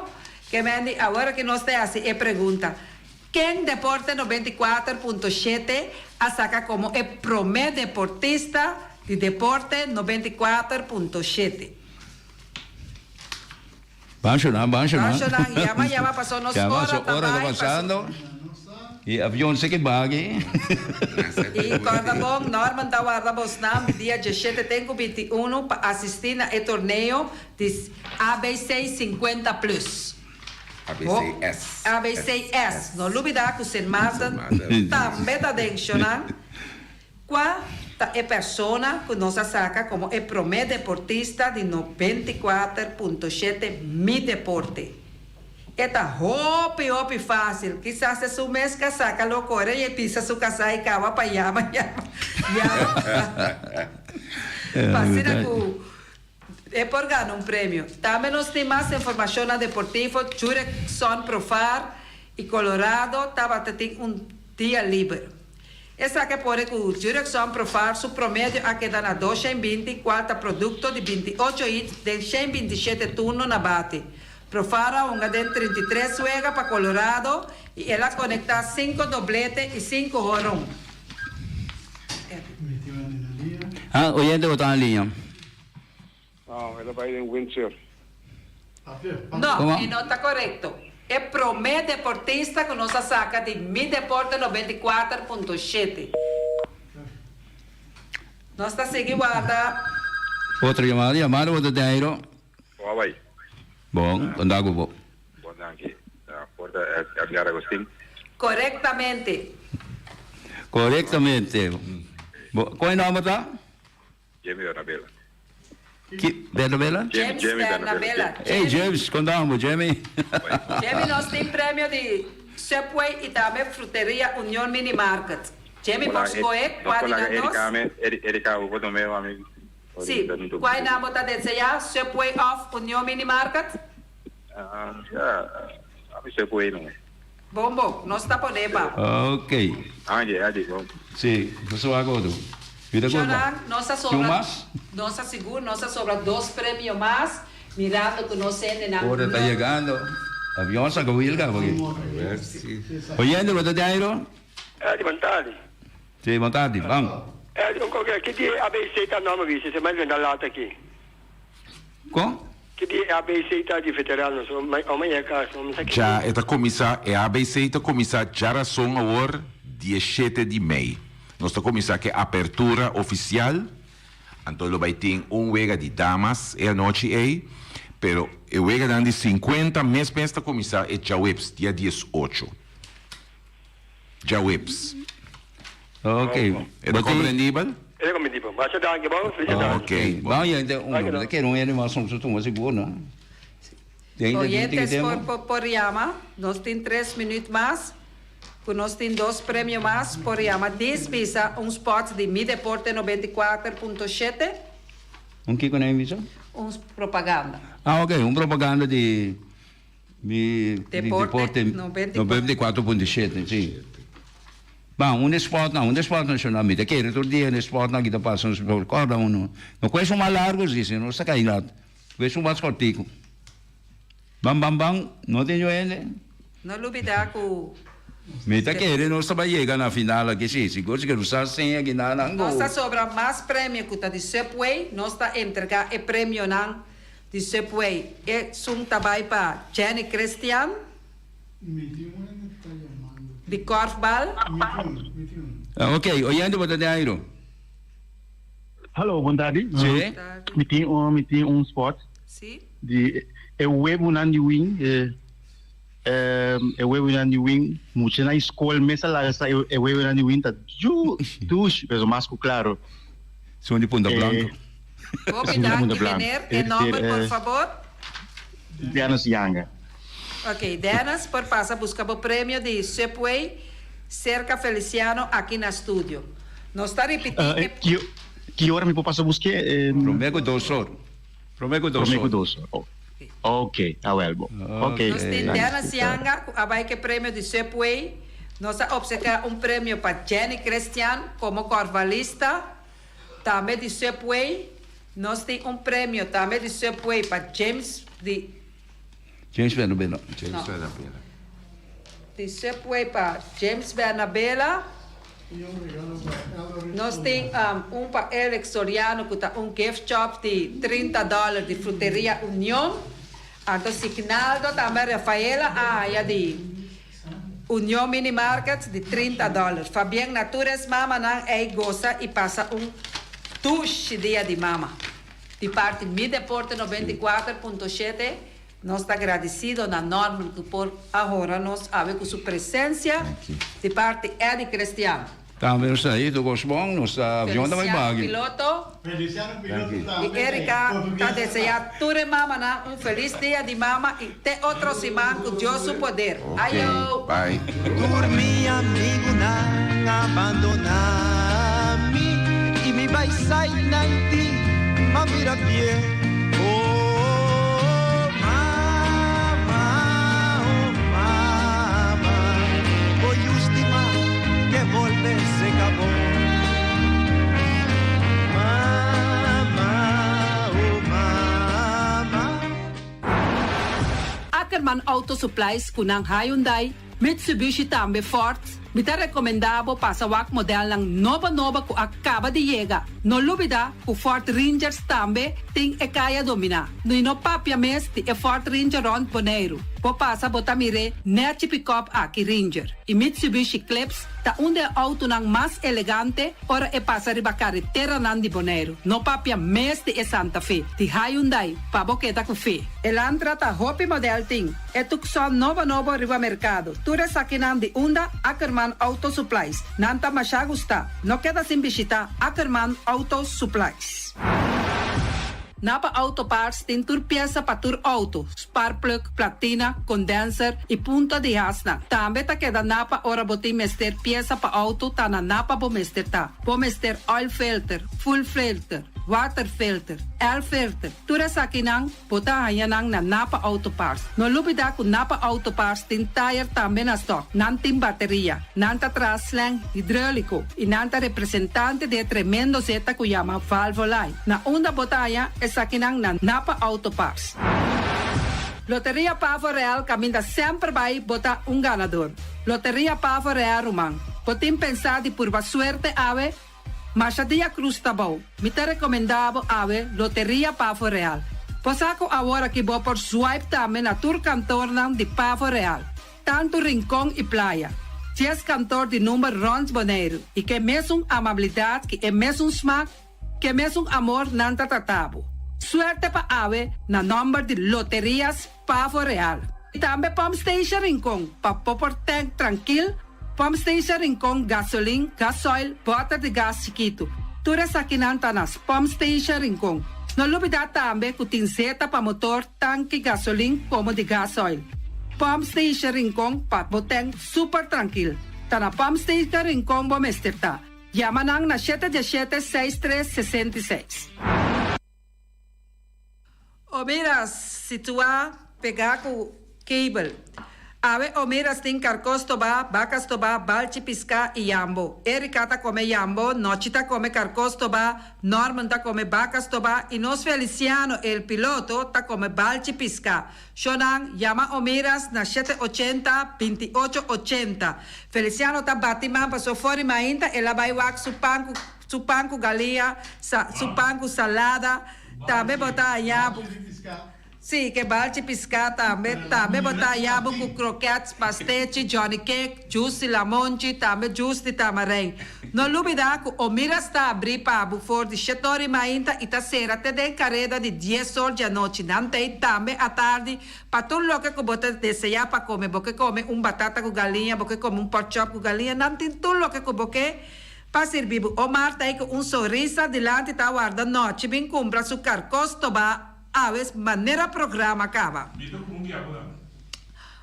que me agora que nós tem assim, pergunta. Quem Deporte 94.7 a saca como o primeiro deportista de Deporte 94.7. Vamos chorar. Llama, passou nos horas está passando. E avião se que bague. E corda bom, Norman da guarda Bosnam, dia 17 tenho 21 para assistir no torneio de ABC 50 Plus. ABCS. ABCS. Não olvidar que o Sen Martin também está mencionando. Qual é a pessoa que nos saca como o primeiro deportista de 94.7 Mi Deporte? Está hopi fácil. Quizás é o mês que saca loucura e pisa su casa e cava para llama. Pasina que é por ganhar prêmio. Também nós temos mais informação na Deportivo, Jurek Son Profar e Colorado estava tendo dia livre. Essa que pode que o Jurek Son Profar, su promédio a quedar na 224 produto de 28 hits de 127 turnos na bate. Profara uma de 33 juega para Colorado e ela conecta 5 dobletes e 5 home. Oyente botar na linha. No, ela vai em Windsor. Não, e não está correto. É promédio deportista que nos saca de Mi Deporte 94.7. Nós está seguindo a Outra chamada, chamada o Dairo. Huawei. Bom, contago po. Bom, danke. Porta Edgar Agostinho. corretamente. Corretamente. Qual é o nome tá? Jamie Bernabella. Bernabella? James Bernabella. Ei, James, contago, Jamie. Jamie, nós temos prêmio de Subway e também Fruteria União Mini Market. Jamie, posso correr? Qual é nós? Erika, o do meu amigo. Sim, qual é a nota de dizer Subway of União Mini Market? Você foi não. Bom, nós está por neba. Ok. Ande, bom. Sim, você vai agora. Vida Jonan, agora. nossa Tinha sobra, mais? nossa segura, nossa sobra 2 prêmios mais, mirando que nós temos na... Agora está chegando. Avião sa gawil ka. Oyendo ba Dairo? Di Montali. Sì, montati, bang. Che di ABC ta nome visi, se mai venda lata aqui. Ko? Che di ABC ta di veterano, so mai o mai ka, so mai Já esta comissão é a ABC, esta comissão já razão agora 17 de maio. Nossa comissão que é apertura oficial. Então vai ter wega de damas e a noite aí, pero o wega de 50 mês para esta comissão é já webs dia 18. Já webs. Ok. É compreendível? É come tipo, basta dar anche bom, felicidade. Ok. Bang yan de que não é mais som tu mas seguro, não? Tem Oyentes tempo. por Yama, nós temos 3 minutos mais, nós temos 2 prêmios mais por Yama. Despisa spot de Mi Deporte 94.7, Que com a emissão? propaganda. Ah, ok, propaganda de Deporte 94.7, sim. Bom, sport nacionalmente, que outro dia no sport na kita passa por cada um. Não conheço uma largo assim, não está caindo. Conheço mais cortico. Bang, não tenho ele. Não olvidar que Me tá querendo não sabe chegar na final aqui, sim, seguro que não sabe sem aqui na nós está sobra mais prêmio que está de Subway, nós está entregar o prêmio não de Subway. É um trabalho para Jenny Christian, de korfbal. Ok, oyendo ba Dairo? Hallo, boa tarde. Sim. Me tem spot Sim. de web unandi wing web unandi wing muito na escola mesa lá essa web unandi wing tá dus pero mais claro. São de Punta Blanca. Obrigado, Guilherme. E nome, por favor? Diana Sianga. Ok, Denas, por passar buscar o prêmio de Subway Cerca Feliciano aqui no estúdio. Nós está repetindo. Que hora me pode passar buscar? Promego 2 horas. Promego 2 horas. Ok, tá well. Ok. Nós temos Denas Sianga, abai que prêmio de Subway. Nós obsequiamos prêmio para Jenny Christian como corvalista, também de Subway. Nós temos prêmio também de Subway para James Bernabella. de Subway para James Bernabella. Nós temos para Eric Soriano que está gift shop de $30 de Fruteria União. Então, Signaldo também Rafaela, de União Mini Market de $30. Fabián Natures Mama não goza e passa touche dia de mama. De parte Mi Deporte 94.7, nós estamos agradecidos na norma que por agora nós avemos com sua presença de parte Eddie Cristiano. Também está aí, do Gosbong, nós está avião também pago. Piloto. Feliciano Piloto E Erika está desejando tudo mama feliz dia de mama e te outro semana com Deus o poder. Ayo. Bye. Dormi amigo nang abandonami e me vai sair nanti mamira bien. Oh mama, hoy última que volver se acabó. Ackerman Auto Supplies kunang Hyundai, Mitsubishi tambe Ford. Mita recomendabo para sa wak model ng nova ku acaba de llegar. No lubida ku Ford Rangers tambe ting e kaya domina. No papia mes ti e Ford Ranger rond Bonaire. Po pasa botamire net pick-up aki Ranger. E Mitsubishi Clips ta unde auto nang mas elegante ora e pasa riba carretera nan di Bonaire. No papia mes ti e Santa Fe. Ti Hyundai pa boqueta ku fe. Elantra ta hopi model ting. E tukson novo riba mercado. Ture sakinan di unda Ackerman Auto Supplies. Nanta mashagusta. No queda sin visita Ackerman Auto Supplies. Napa Auto Parts tem tur pieza para tur auto, spark plug, platina, condenser e punta de hasna. Também tá queda Napa ora botim mester pieza para auto tá na Napa bo mester tá. Bo mester oil filter, full filter, water filter, air filter. Tura sa kinang bota hayanang na Napa Auto Parts. No lubida ku Napa Auto Parts tin tire também na stock. Nantin bateria, nanta traslang hidráulico e nanta representante de tremendo zeta ku llama Valvoline. Na onda botaya é sa kinang na Napa Auto Parts. Loteria Pavo Real caminha sempre vai botar ganador. Loteria Pavo Real Román. Botim pensar de por suerte ave. Mas a dia cruz tá bom. Me te recomendava ave Loteria Pavo Real. Posaco agora que vou por swipe também na tour cantor de Pavo Real. Tanto Rincón e Playa. 10 cantor de número Rons Bonaire. E que mesmo amabilidade, que é mesmo smack, que mesmo amor nanta tatabo. Suerte pa ave na number de Loterias Pavo Real. E também Pump Station Rincón. Pa popor tank tranquilo. Pump Station Rincón, gasolina, gasoil, bota de gás chiquito. Tudo isso aqui não tá nas Pump Station Rincón. Não olvida também que tem seta para motor, tanque, gasolina, como de gasoil. Pump Station Rincón, para botar super tranquilo. Tá na Pump Station Rincón, bom esterta. Llama nang na 717-6366. O miras, se tu pegar com cable. Ave omiras tin carcostoba, bacastoba, balchipisca e yambo. Ericata come yambo, Nochita come carcostoba, Norman ta come bacastoba e nos Feliciano, el piloto, ta come balchipisca. Shonan, llama omiras na 780-2880. Feliciano ta batiman paso fuori mainta e la baiwak su panku galia, su panku salada, tabe bota yambo. Sì, che balci piscata, também botar yabo com croquetes, pastete, Johnny Cake, juice, lamonci, também juice de tamarém. No lubida, o mira está a abrir para bufor de 7 horas mainta e tá sera até den carreda de 10 horas da noite. Não tem também à tarde, para tudo lo que bota desejar para comer, porque come batata com galinha, porque come pork chop com galinha, não tem tudo lo que porque para servir. O Marta aí com sorriso delante tá guarda noite, bem compra açúcar, costoba, aves maneira programa acaba.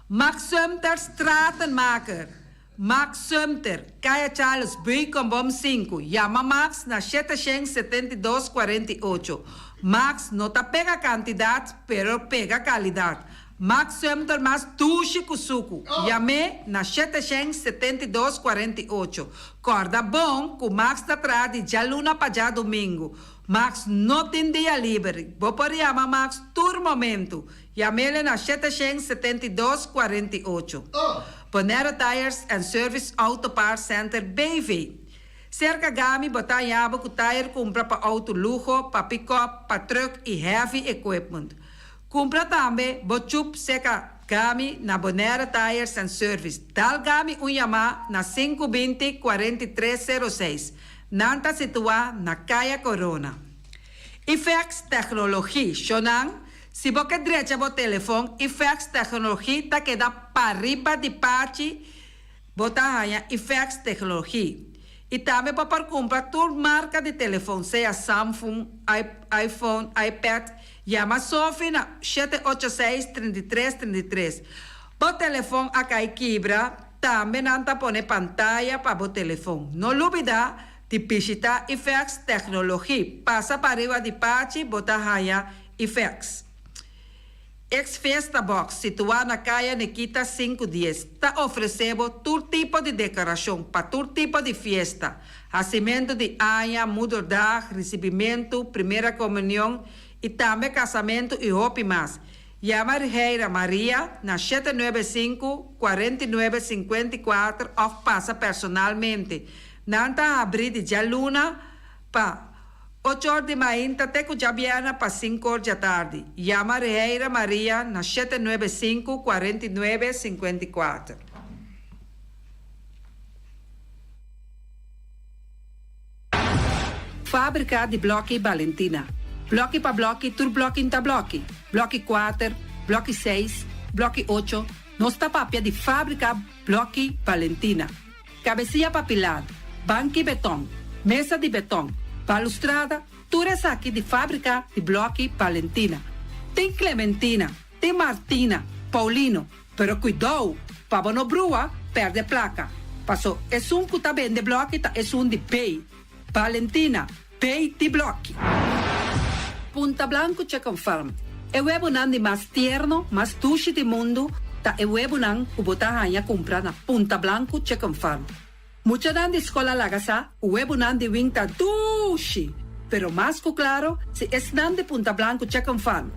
Max Sumter Stratenmaker. Max Sumter, Kaya Charles B com bom 5. Llama Max na 77248. Max não tá pega quantidade, pero pega qualidade. Max Sumter mais tuxi kusuku. Llame na 77248. Corda bom, com Max tá atrás de já luna para já domingo. Max não tem dia livre. Vou por chamar Max todo momento. Llame-le na 77248. Bonaire Tires and Service Auto Parts Center BV. Cerca Gami botar yabo com tire compra para auto luxo, para pick-up, para truck e heavy equipment. Compra também bochup seca Gami na Bonaire Tires and Service. Dal Gami yama na 520-4306. Nanta situa na Kaya Corona. IFEX Tecnologia, Shonang. Se você direita o telefone, IFEX Tecnologia tá queda para riba de parte, botar aí IFEX Tecnologia. E também para comprar toda marca de telefone, seja Samsung, iPhone, iPad, llama Sophie na 786-3333. O telefone a cair quebra, também não tá pone pantalla para o telefone. Não olvida de visitar IFEX Tecnologia. Passa para arriba de parte, botar aí IFEX. Ex-Festa Box, situada na Caia Nikita 510, está oferecendo todo tipo de decoração para todo tipo de festa. Nascimento de anha, mudordag, recebimento, primeira comunhão e também casamento e roupa mais. Llama Reira Maria na 795-4954 ou passa personalmente. Nanta abrir de Jaluna para 8 horas de mañana, te cuchabiana para 5 horas de tarde. Llama Reheira Maria na 795-4954. Fábrica de Blochi Valentina. Blochi para blochi, tur blochi inta blochi. Blochi 4, blochi 6, blochi 8. Nossa papia de fábrica Blochi Valentina. Cabecilla papilada, banco betão, mesa de betão, balustrada, tudo isso aqui de fábrica de Blochi Valentina. Tem Clementina, tem Martina, Paulino, pero cuidado, para não brua, perde placa. Passou, é um que tá bem de Blochi, é um de Pei. Valentina, Pei de Blochi. Punta Blanco Chicken Farm. É o huevo de mais tierno, mais dulce do mundo, ta e huevo nan kubotahanya comprar na Punta Blanco Chicken Farm. Mucha nan de escola lagasa, huevo nan de winta dushi, pero más que claro, si es nan de Punta Blanco Chicken Farm.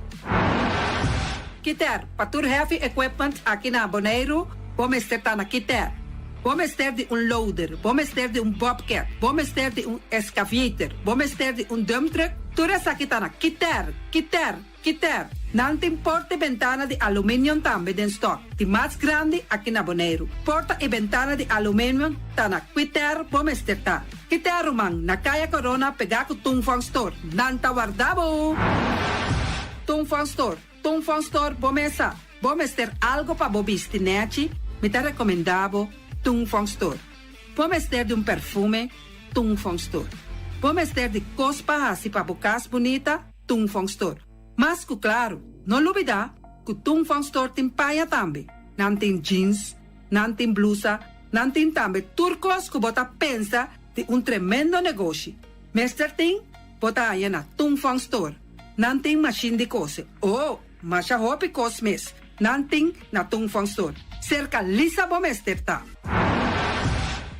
Kiter, patur heavy equipment aqui na Bonaire, vamos estar na Kiter. Vamos ter de loader, vamos ter de bobcat, vamos ter de excavator, vamos ter de dump truck, tudo isso aqui tá na Kiter. Não tem porta e ventana de alumínio também em stock. De mais grande aqui na Bonaire. Porta e ventana de alumínio tá na Kiter, vamos ter tá. Kiter, man, na Caia Corona, pegar com Tungfang Store. Não tá guardado. Tungfang Store, vamos ter algo para bobistinete, me tá recomendado Tungfang Store. Vamos ter de perfume, Tungfang Store. Vamos ter de cospa assim para bocas bonita, Tungfang Store. Mas, claro, não olvidar que o Tungfang Store tem paia também. Não tem jeans, não tem blusa, não tem também turcos que bota pensa de tremendo negócio. Mester tem, bota aí na Tungfang Store. Não tem machine de coser. Mas a roupa cos mes. Não tem na Tungfang Store. Cerca lisa bom mester tá.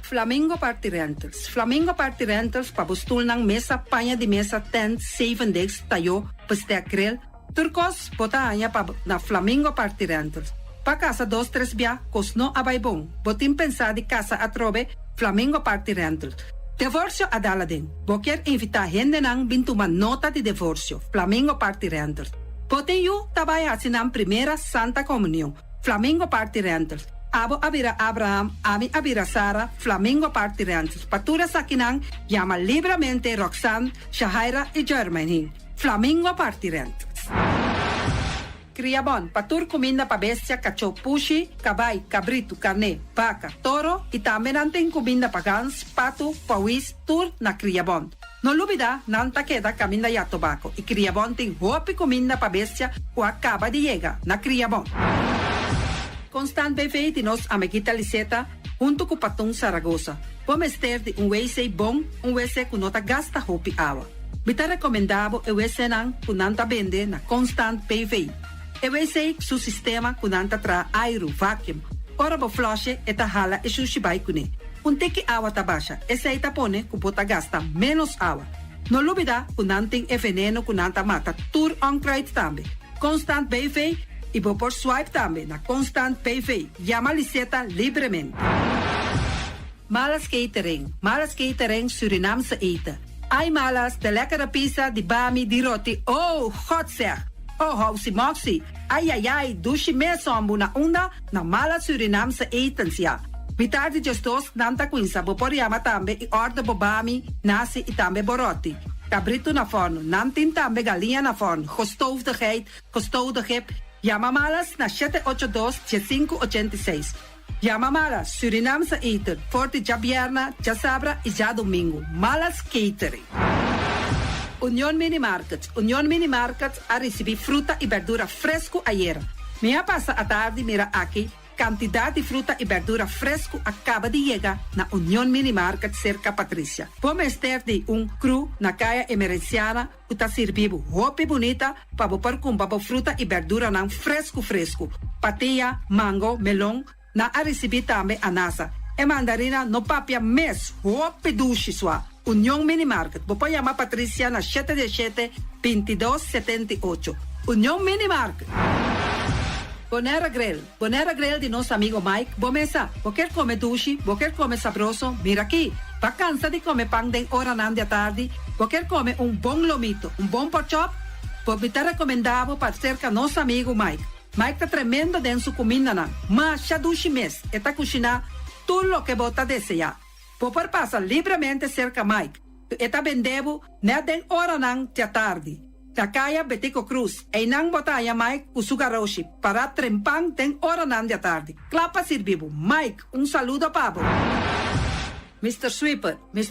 Flamingo Party Rentals. Flamingo Party Rentals para bustul ng mesa, panha de mesa, tent, 7 days, tayo, pasteakrel. Turcos, bota anya pa na Flamingo Party Rentals. Pa casa 2-3 bia, kosno abay bong. Botin pensa de casa atrobe, Flamingo Party Rentals. Divorcio adala din. Boker invita gente nang bintuman nota de divorcio. Flamingo Party Rentals. Botin yu tabay asinang primera Santa Comunión. Flamingo Party Rentals. Abo abira Abraham, ami abira Sara, Flamingo Party Rentals. Patura sakinang, llama libremente Roxanne, Shahaira y Germaine. Flamingo Party Rentals. Criabon, patur comida pa bestia, cacho pushi, cabay, cabrito, carne, vaca, toro, y también anten comida pa gans, pato, pawis, tur na Criabon. No olvida, nanta queda camina ya tobacco, y Criabon ten hopi comida pa bestia, o acaba de llegar na Criabon. Constant BV de nos amiguita Liseta, junto com Patung Zaragoza. Vamos ter de WC bom, WC que nota gasta hopi água. Bita recomendado o WC nan kunanta vende na Constant BV. O WC su sistema kunanta tra aero vacuum. Ora bo flush eta hala e sushibay kune. Tiki água tabasha, essa aí tapone kupota gasta menos água. No lubida kunanting e veneno kunanta mata tur on crate tambe. Constant BV e vou por swipe também na Constant PV. Llama Liseta livremente. Malas catering Surinamse eten. Ai malas, de lekkere pizza, de bami, de roti. Oh, God zeg. Oh, housie moxie. Ai, dushi me sombu na onda na malas Surinamse etens ja. Vitardi gestos nanta quinsa, vou por llama também e order bo bami, nasi e também boroti. Cabrito na forno, nantin também galinha na forno. Gestoofde geit, gestoofde kip. Llama malas na 782-7586. Llama malas, Surinamse eten, forte já bierna, já sabra e já domingo. Malas catering. Union Mini Market a receber fruta e verdura fresco ayer. Minha passa a tarde mira aqui, quantidade de fruta e verdura fresco acaba de chegar na Union Mini Market cerca Patrícia. Vamos ter de cru na caia emergenciana que está servindo roupa bonita para pôr com fruta e verdura não fresco. Patia, mango, melão, na a receber também anasa. E mandarina no papia mes, roupa duche sua. Union Mini Market. Vou chamar Patrícia na 717-2278. Union Mini Market. Bonera Grill de nosso amigo Mike. Bomesa, quer comer duche, quer comer sabroso, mira aqui. Vacanza de comer pão de hora nan de tarde, quer comer bom lomito, bom pork chop, pode te recomendado para cerca nosso amigo Mike. Mike tá tremendo dentro sua comida, não. Mas já duche mês, está cozinhando tudo o que você desejar. Pode passar livremente cerca Mike. Está vendendo, né, den hora não, da tarde. Da Kaya Betico Cruz, e não botaya Mike o sugaroshi, para trempang den hora não da tarde. Clapa servivo. Mike, saludo para Mr.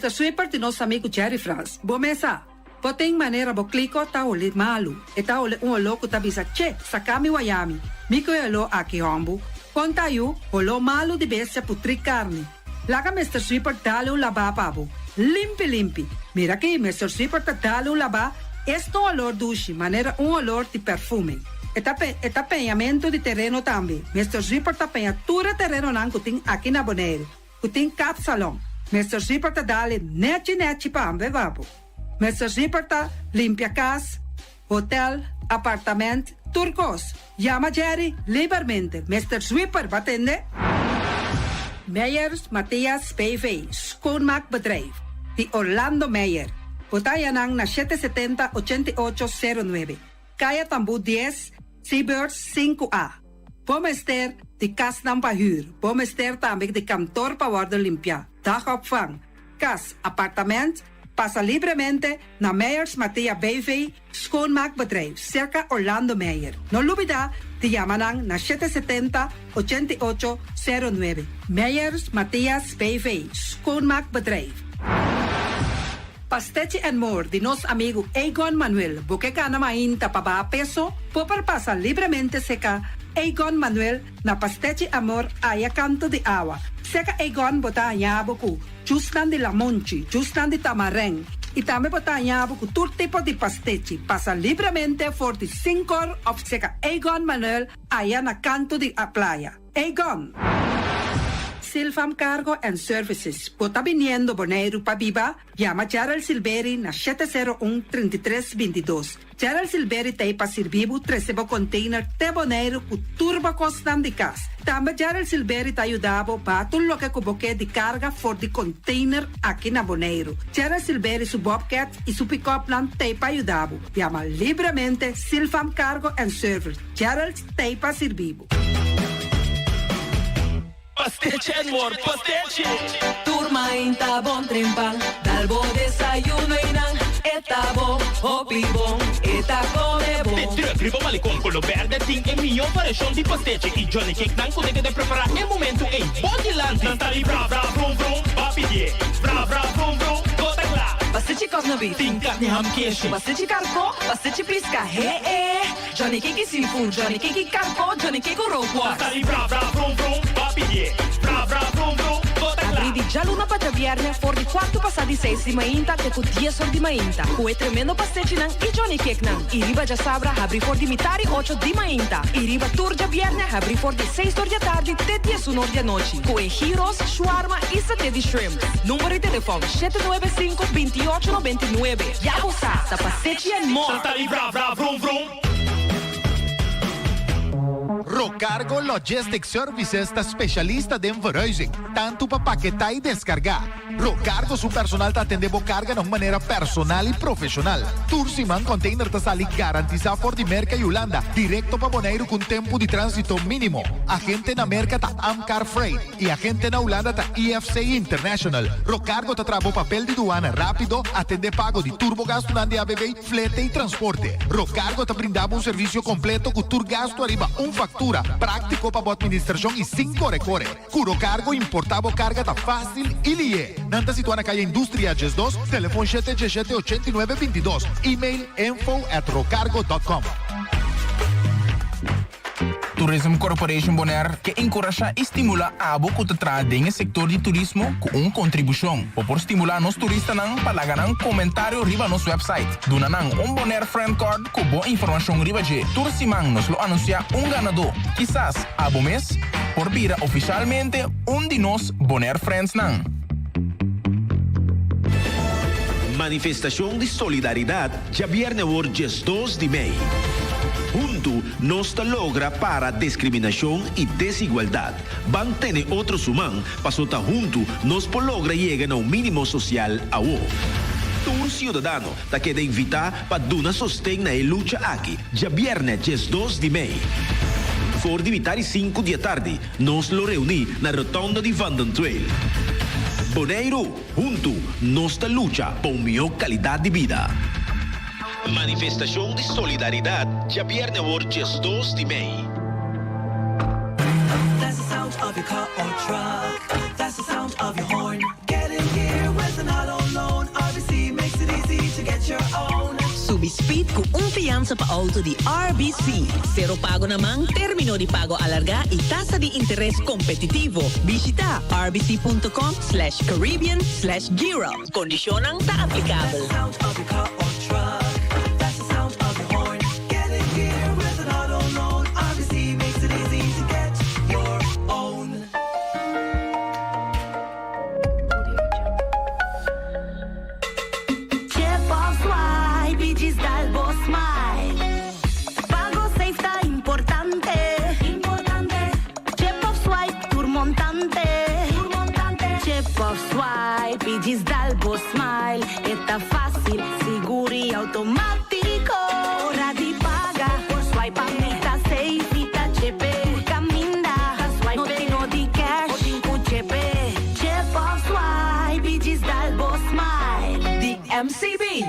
Sweeper de nosso amigo Jerry France. Bom mesa. Tem maneira bo clico tá olhe malu. E tá olhe louco tá bisa che, sakami wayami. Miko elo aqui hombo. Conta eu, olo malu de bestia putri carne. Laga Mr. Sweeper dale laba pabo. Limpi. Mira aqui, Mr. Sweeper tá dale laba. Este olor duche, maneira olor de perfume. Eta penhamento de terreno também. Mr. Sweeper tá penha tura terreno nan kuting aqui na Bonaire. Kuting cap salão. Mr. Sweeper tá dale neti pa ambe vapo. Mr. Zipper tá limpia casa, hotel, apartamento, turcos. Llama Jerry livremente. Mr. Sweeper, wat atende? Meyers Matthias PV, schoonmaakbedrijf. Die Orlando Meyer. Botayanang na 770-8809. Kaya Tambu 10, Seabirds 5A. Pomester de kas ng pahuur. Pomester também de kantoor pa worden limpia. Dagopvang. Kas, appartement. Passa livremente na Meyers Matthias BV schoonmaakbedrijf, circa Orlando Meyer. No lubida, te llaman na 770-8809. Meyers Matthias BV schoonmaakbedrijf. Pastechi and more de nosso amigo Egon Manuel. Porque na mainta pa peso, popar passa livremente seca Egon Manuel na Pastechi Amor aya canto de agua. Seca Egon bota yabuku, justan de lamonchi, justan de tamareng. E também bota yabuku todo tipo de pastechi. Passa livremente for the 5 of seca Egon Manuel aya na canto de a playa. Egon. Silfam Cargo and Services. Bota viniendo Bonaire pa Biba, llama Gerald Silveri na 701-3322. Gerald Silveri te pa servivo 13 container te Bonaire ku turbo costan de cas. Também Gerald Silveri te ayudavo pa tudo lo que cuboque de carga for de container aqui na Bonaire. Gerald Silveri su Bobcat e su pick-up plan te pa ayudavo. Llama livremente Silfam Cargo and Service. Gerald te pa servivo. Pastiche and more, pastiche. Turma inta bon trempal, dal bo desayuno inang, eta bo, hopi bon, eta come bon. Primo malicom con lo verde ting e mio variação de pastiche e Johnny Cake nan consegue de preparar em momento em Bodyland. Não tá ali bra vrum vrum, papi die, bra vrum vrum, bota lá. Pastiche cosna beef, Ting carne ham queijo. pastiche carco, pastiche pisca, Johnny Cake seafood, Johnny Cake carco, Johnny Cake roquas. Tá ali bra vrum vrum, papi die, bra vrum vrum, bota lá. Abri di già luna para viernes for di 4 passati 6 di mainta che con 10 ore di mainta. Cu tremendo pastiche nan e Johnny Cake nan. I riba già sabra abri for di mitari 8 di mainta. I riba turgia viernes abri for di 6 ore di tardi te 10 ore di noci. Cu gyros, shawarma e satè di shrimp. Numero di telefono 795-2899. Ya usa, da pastiche and more. Tá ali bra vrum vrum. Rocargo Logistic Services está specialista de verhuizing, tanto para paquetar e descargar. Rocargo su personal te atendendo carga de maneira personal e profissional. Tursiman container te sali garantizado por de Merca e Holanda, directo para Bonaire com tempo de trânsito mínimo. Agente na Merca ta Amcar Freight e agente na Holanda ta EFC International. Rocargo te trabo papel de duana rápido, atende pago de turbogasto na ABB, flete e transporte. Rocargo te brindava serviço completo com turgasto arriba factura, prático para a administração e 5 recorre. Curo cargo importava carga tá fácil e lié. Nanta situada na calle Indústria GES2, telefone 777-8922, e-mail info@rocargo.com. Tourism Corporation Bonaire que encoraja e estimula a abo que tra em sector de turismo com contribuição. Por estimular nos turistas nang palaganang comentário riba nos website. Duna nang Bonaire Friend Card com boa informação riba je. Tursimang nos lo anuncia ganador. Quizás abo mes por vira oficialmente de nos Bonaire Friends nang. Manifestação de solidariedade já viernes hoje 2 de maio. Junto, nos logra para discriminação e desigualdade. Van tener outros humanos, pasota junto, nos logra llegar a un mínimo social a Tour Ciudadano ta queda invitar para duna sostén na lucha aqui, dia viernes 2 de maio. For de vitari 5 da tarde, nós lo reuni na rotonda de Vanden Trail. Bonaire, junto, nossa luta por melhor qualidade de vida. Manifestação de solidariedade, dia viernes 2 de maio. That's the sound of your car or truck. That's the sound of your horn. Get in here with an auto loan. RBC makes it easy to get your own. Subspeed com fiança para auto de RBC. Zero pago naman, termino de pago alarga e tasa de interés competitivo. Visita rbc.com/Caribbean/Gear. Condicionan ta aplicable. Dalbo Smile, está fácil, seguro y automático. Hora de pagar por swipe, está safe, está chepe. Caminda, swipe, no tengo de cash, o tengo chepe. Chip of swipe, diz Dalbo Smile. The MCB.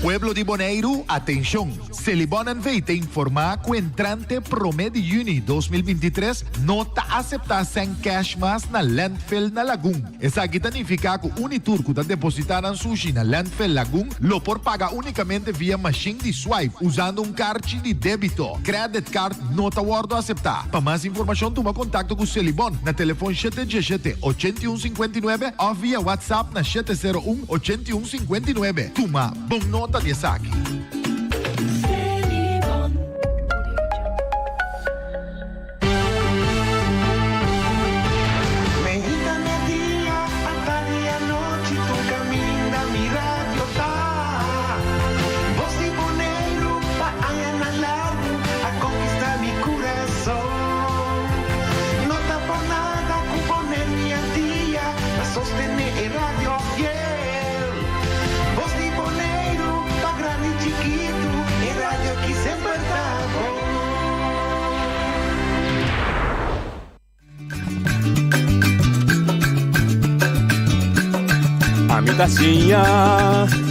Pueblo de Bonaire, atención. Celibon Envey te informa que entrante promedio Juni 2023 no ta acepta sem cash mas na landfill na Lagoon. Esa aqui significa que Unitur que ta depositaran sushi na landfill Lagoon lo por paga únicamente via machine de swipe usando card de débito. Credit card no ta guardo aceptar. Para mais informação toma contato com Celibon na telefone 717-8159 ou via WhatsApp na 701-8159. Toma bom nota de saque.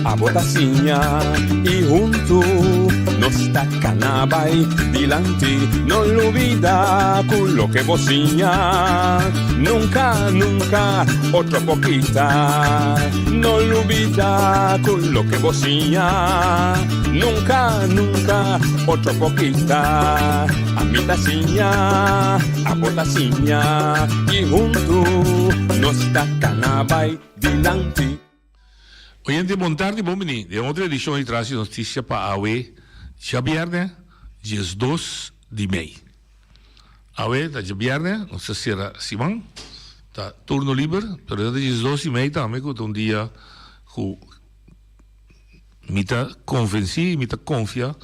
A botacinha e junto nos tacanabay dilante, no olvida con lo que bocinha, nunca, nunca, otro poquita, no olvida con lo que bocinha, nunca, nunca, otro poquita, a mi tacinha, a botacinha e junto nos tacanabay dilante. Oyente, bom tarde, bom menino. De outra edição e traz notícia para a UE, já viernes, dia 2 de maio. A UE, tá já viernes, não sei se era Simão, tá turno livre, pero dia 2 de maio também, que um dia que me tá convenci, me tá confia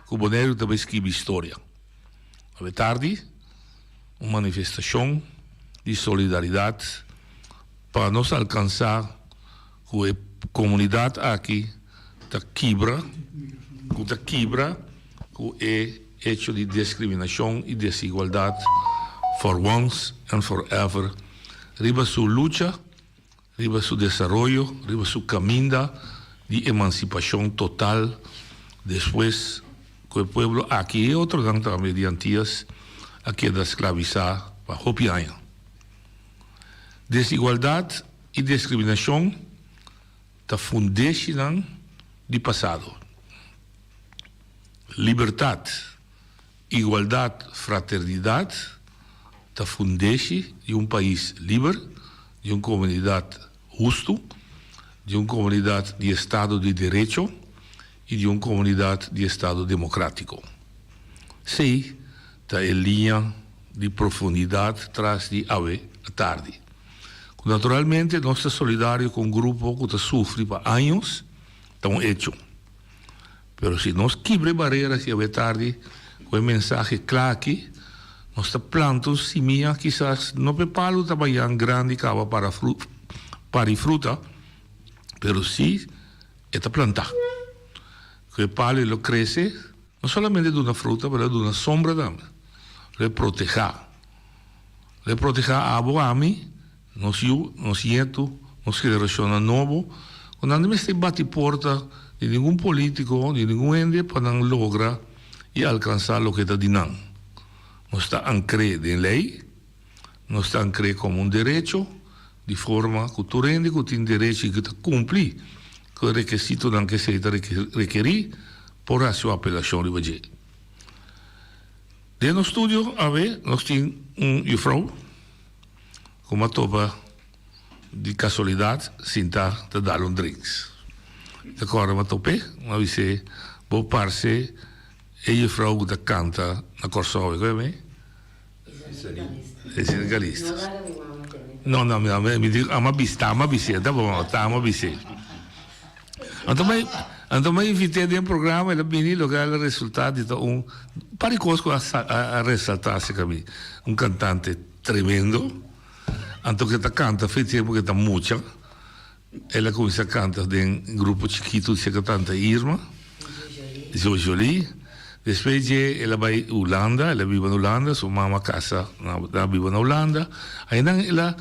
que o Bonaire também escreve história. A UE tarde, uma manifestação de solidariedade para nos alcançar a comunidade aqui da quebra, que é hecho de discriminação e desigualdade for once and forever, riba sua luta, riba seu desenvolvimento, riba seu caminho de emancipação total, depois que o povo aqui é outro tanto também de antigas, aqui é da escravizar para hopianha. Desigualdade e discriminação da fundação de passado. Liberdade, igualdade, fraternidade da fundação de país livre, de comunidade justo, de comunidade de Estado de Direito e de comunidade de Estado democrático. Sei da linha de profundidade traz de AWE à tarde. Naturalmente, nós estamos solidários com um grupo que sofre por anos, tão hecho. Mas se nós quebramos barreiras e a tarde, com a mensagem clara aqui, nós estamos plantando semillas, quizás não preparo trabalhar grande cava para fruta, pero sí está plantar. Que el palo lo crece, no solamente de una fruta, pero de una sombra también. Le proteja. Le proteja a mí, nos nietos, nos generación nueva. Cuando no me esté bati porta de ningún político, de ningún ente para lograr y alcanzar lo que está dinando. No está ancrado en ley, no está ancrado como un derecho, de forma que tu ente que tiene derecho y que te cumple con el requisito que se requiere por la sua apelación de budget. De nuestro estudio, a ver, nos tiene un juffrouw, como topa de casualidad, sin te dar un drinks. De acordo met topé, maar we zeggen, bo parse, en je vrouw dat canta, na Corso, weet je mee? Is Senegalist. No, mi dico, ama bise, da bom, ama bise. Então me invitei de um programa, ele vini logar o resultado de um pare coisas a ressaltar-se comigo, cantante tremendo. Então que canta, fez tempo que mucha. Ela começa a cantar de um grupo chiquito de cantante Irma, Jolie. Depois ela vai à Holanda, ela vive na Holanda, sua mama casa vive na Holanda. Aí ela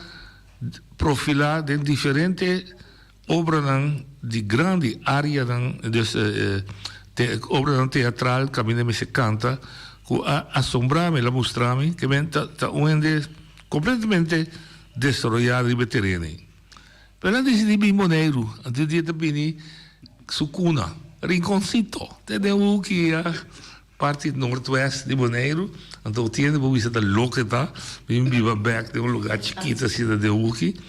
profila de diferentes obras de grande área, obras teatral, que a mim me se canta, que assombra-me, ela mostra-me que está completamente desarrollado e veterano. Pero antes de vir Moneiro, antes de vir Sucuna, Rinconcito, entendeu que a parte norte-oeste de Moneiro, então tinha uma visita louca, tá? Vim viva back de um lugar chiquito assim de Uki.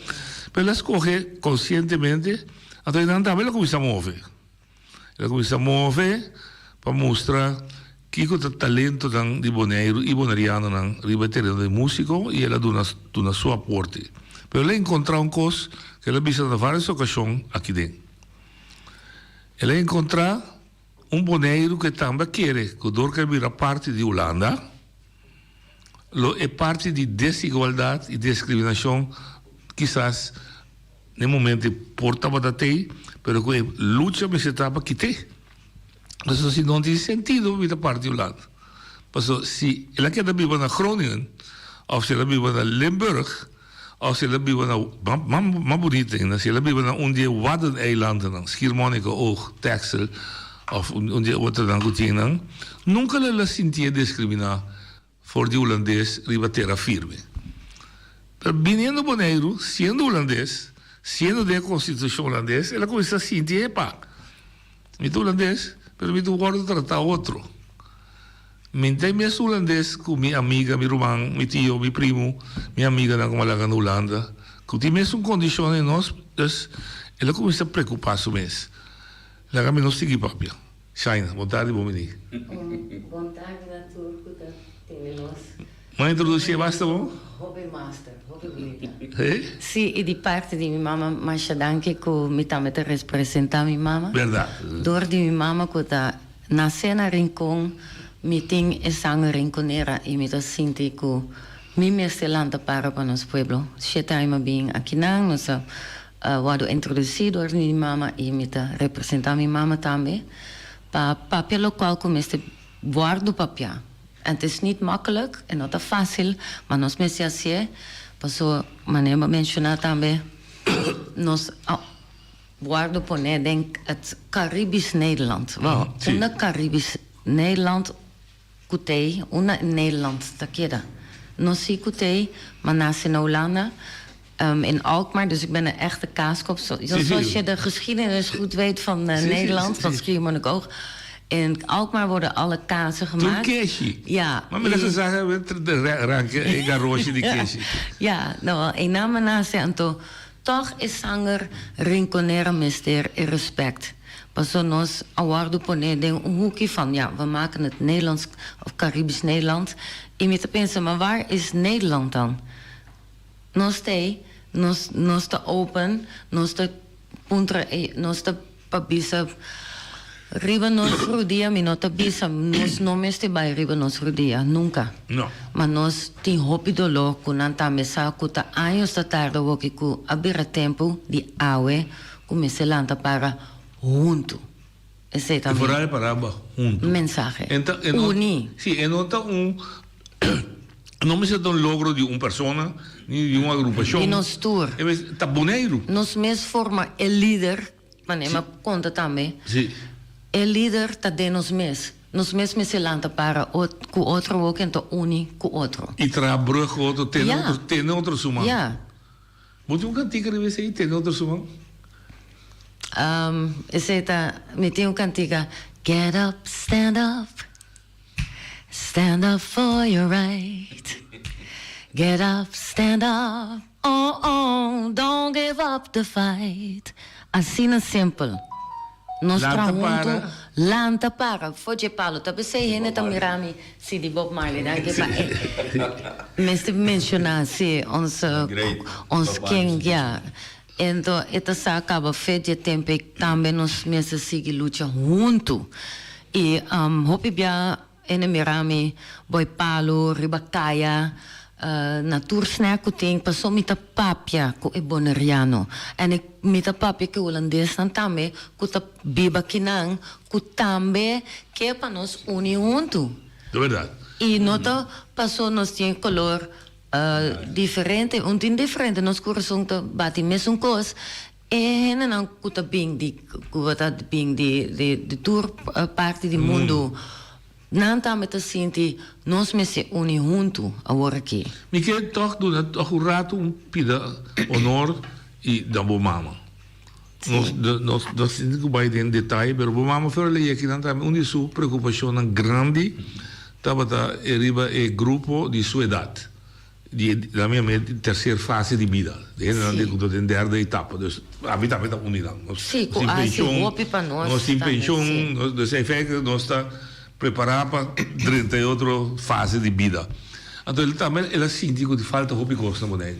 Pero ela escorre conscientemente, então ela começa a mover. Ela começa a mover para mostrar que o talento de Moneiro e boneriano ribeteriano de músico e ela dá seu aporte. Pero ela encontrou coisa que ela viu em várias ocasiões aqui dentro. Ela encontrou boneiro que também quer que o dor que vira parte de Holanda, é parte de desigualdade e discriminação, quizás no momento portava da tei, pero que luta me se tava que tem. Mas assim não tem sentido vir parte de Holanda. Mas se ela quer viver na Groningen, ou se ela vive na Limburg, ou se ela vive na mais bonita ainda, se ela vive na onde Waddeneilanden, Schiermonnikoog, Texel, of onde outra dan Gotinan, nunca ela sentia discriminar por de holandês riba terra firme. Pero viniendo Boneiro, sendo holandês, sendo de constituição holandesa, ela começa a sentir, epa, me holandês, pero me guardo tratar outro. Mentei me holandês com minha amiga, meu irmão, meu tio, meu primo, minha amiga na Malaga na Holanda, que tem mesmo condições em nós, ela começa a preocupar-se mesmo. Ela me não seguir, papi. Shaina, boa tarde, bom menino. Boa tarde, na turco, da nós. Mãe, introduzir basta bom? Hobby master, hobby bonita. Sì, e di parte di mia mamma, ma anche che mi tamete rappresenta mia mamma. Verdade. Door di mia mamma, che da nasce na Rincon, mi ting e sangue rinconera, e mi da sinti che mi meste lanta para nos pueblo. Siete aima bing aqui nang, nos wado introduzido door mia mamma, e mi da rappresenta mia mamma também. Papia lokaal kom is de guardo papia. En het is niet makkelijk en not fácil, maar nos mensen assim, paso manema mencionar também, nos guardo poner denk het Caribisch Nederland. Wel, una Caribisch Nederland kutei, una Nederland takeda. Nos si kutei, maar naast in Hollanda. In Alkmaar, dus ik ben een echte kaaskop. Zoals je de geschiedenis goed weet van Nederland, van Schiermonnikoog. In Alkmaar worden alle kazen gemaakt. Turquesje. Ja. Maar dat is de ranke, ik ga roosje die kesje. Ja, nou, in naam naast Anto, toch is zanger rinconera mister in respect. Pas nos awardo poner een hoekje van, ja, we maken het Nederlands of Caribisch Nederland. En je te pensen, maar waar is Nederland dan? Nos te open, nos te puntra, nos te pabisa. Riba nos rudia, mi nota bisa, nos no me este by riba nos rudia, nunca. No. Mas nos tin hopi dolor, kunanta mesa, kuta años da tarde, woki ku abira tempo, di awe, come se lanta para junto. Ese E também. vorrei paraba junto. Mensaje. Uni. Sì, e non non è stato un logro di una persona, di una agrupazione. E nos tour. È boneiro. Nos mes forma el líder, ma conta também. Sì. El líder tá de nos mes. Nos mes me se lanta para com outro ou que então uni com outro. E trabalha com outro, tem outro suma. Ja. Moet je cantiga de wc, tem outro suma? Esse tá, me tem cantiga. Get up, stand up. Stand up for your right. Get up, stand up. Oh, oh, don't give up the fight. Assim é simples. Nós trabalhamos, lanta para, foge palo. Tapi sei hene tamirami si di Bob Marley. Dan que mestre mencionar si ons king ja. Então esta sa acaba feje tempo também nós mesmo sigue luta junto. E hopi bia ene mirami boy palo ribacaya. Natuursnack tem passou mita papia com e boneriano e mita papia que holandês também com ta biba kinang com também que para nós uni junto. De verdade. E nota passou nós tem color diferente diferente nós coração ta bate mesmo coisa e não com ta bing de tour parte do mundo. Não tá me senti nós me se uni junto agora aqui. Me quer toch doen dat toch een raad pida honor e da bo mama. Nós sinto que vai ter detalhe, pero bo mama fora lhe que não tá uma sua preocupação grande, tava tá arriba grupo de sua idade. Da minha terceira fase de vida. Não tem derde etapa, dus a vida tá unida. Sim, com a se para nós. Nós tem pensão, nós efeito nós tá preparar para 38 fase de vida. Então ele também ela sente que falta roupa costa modelo.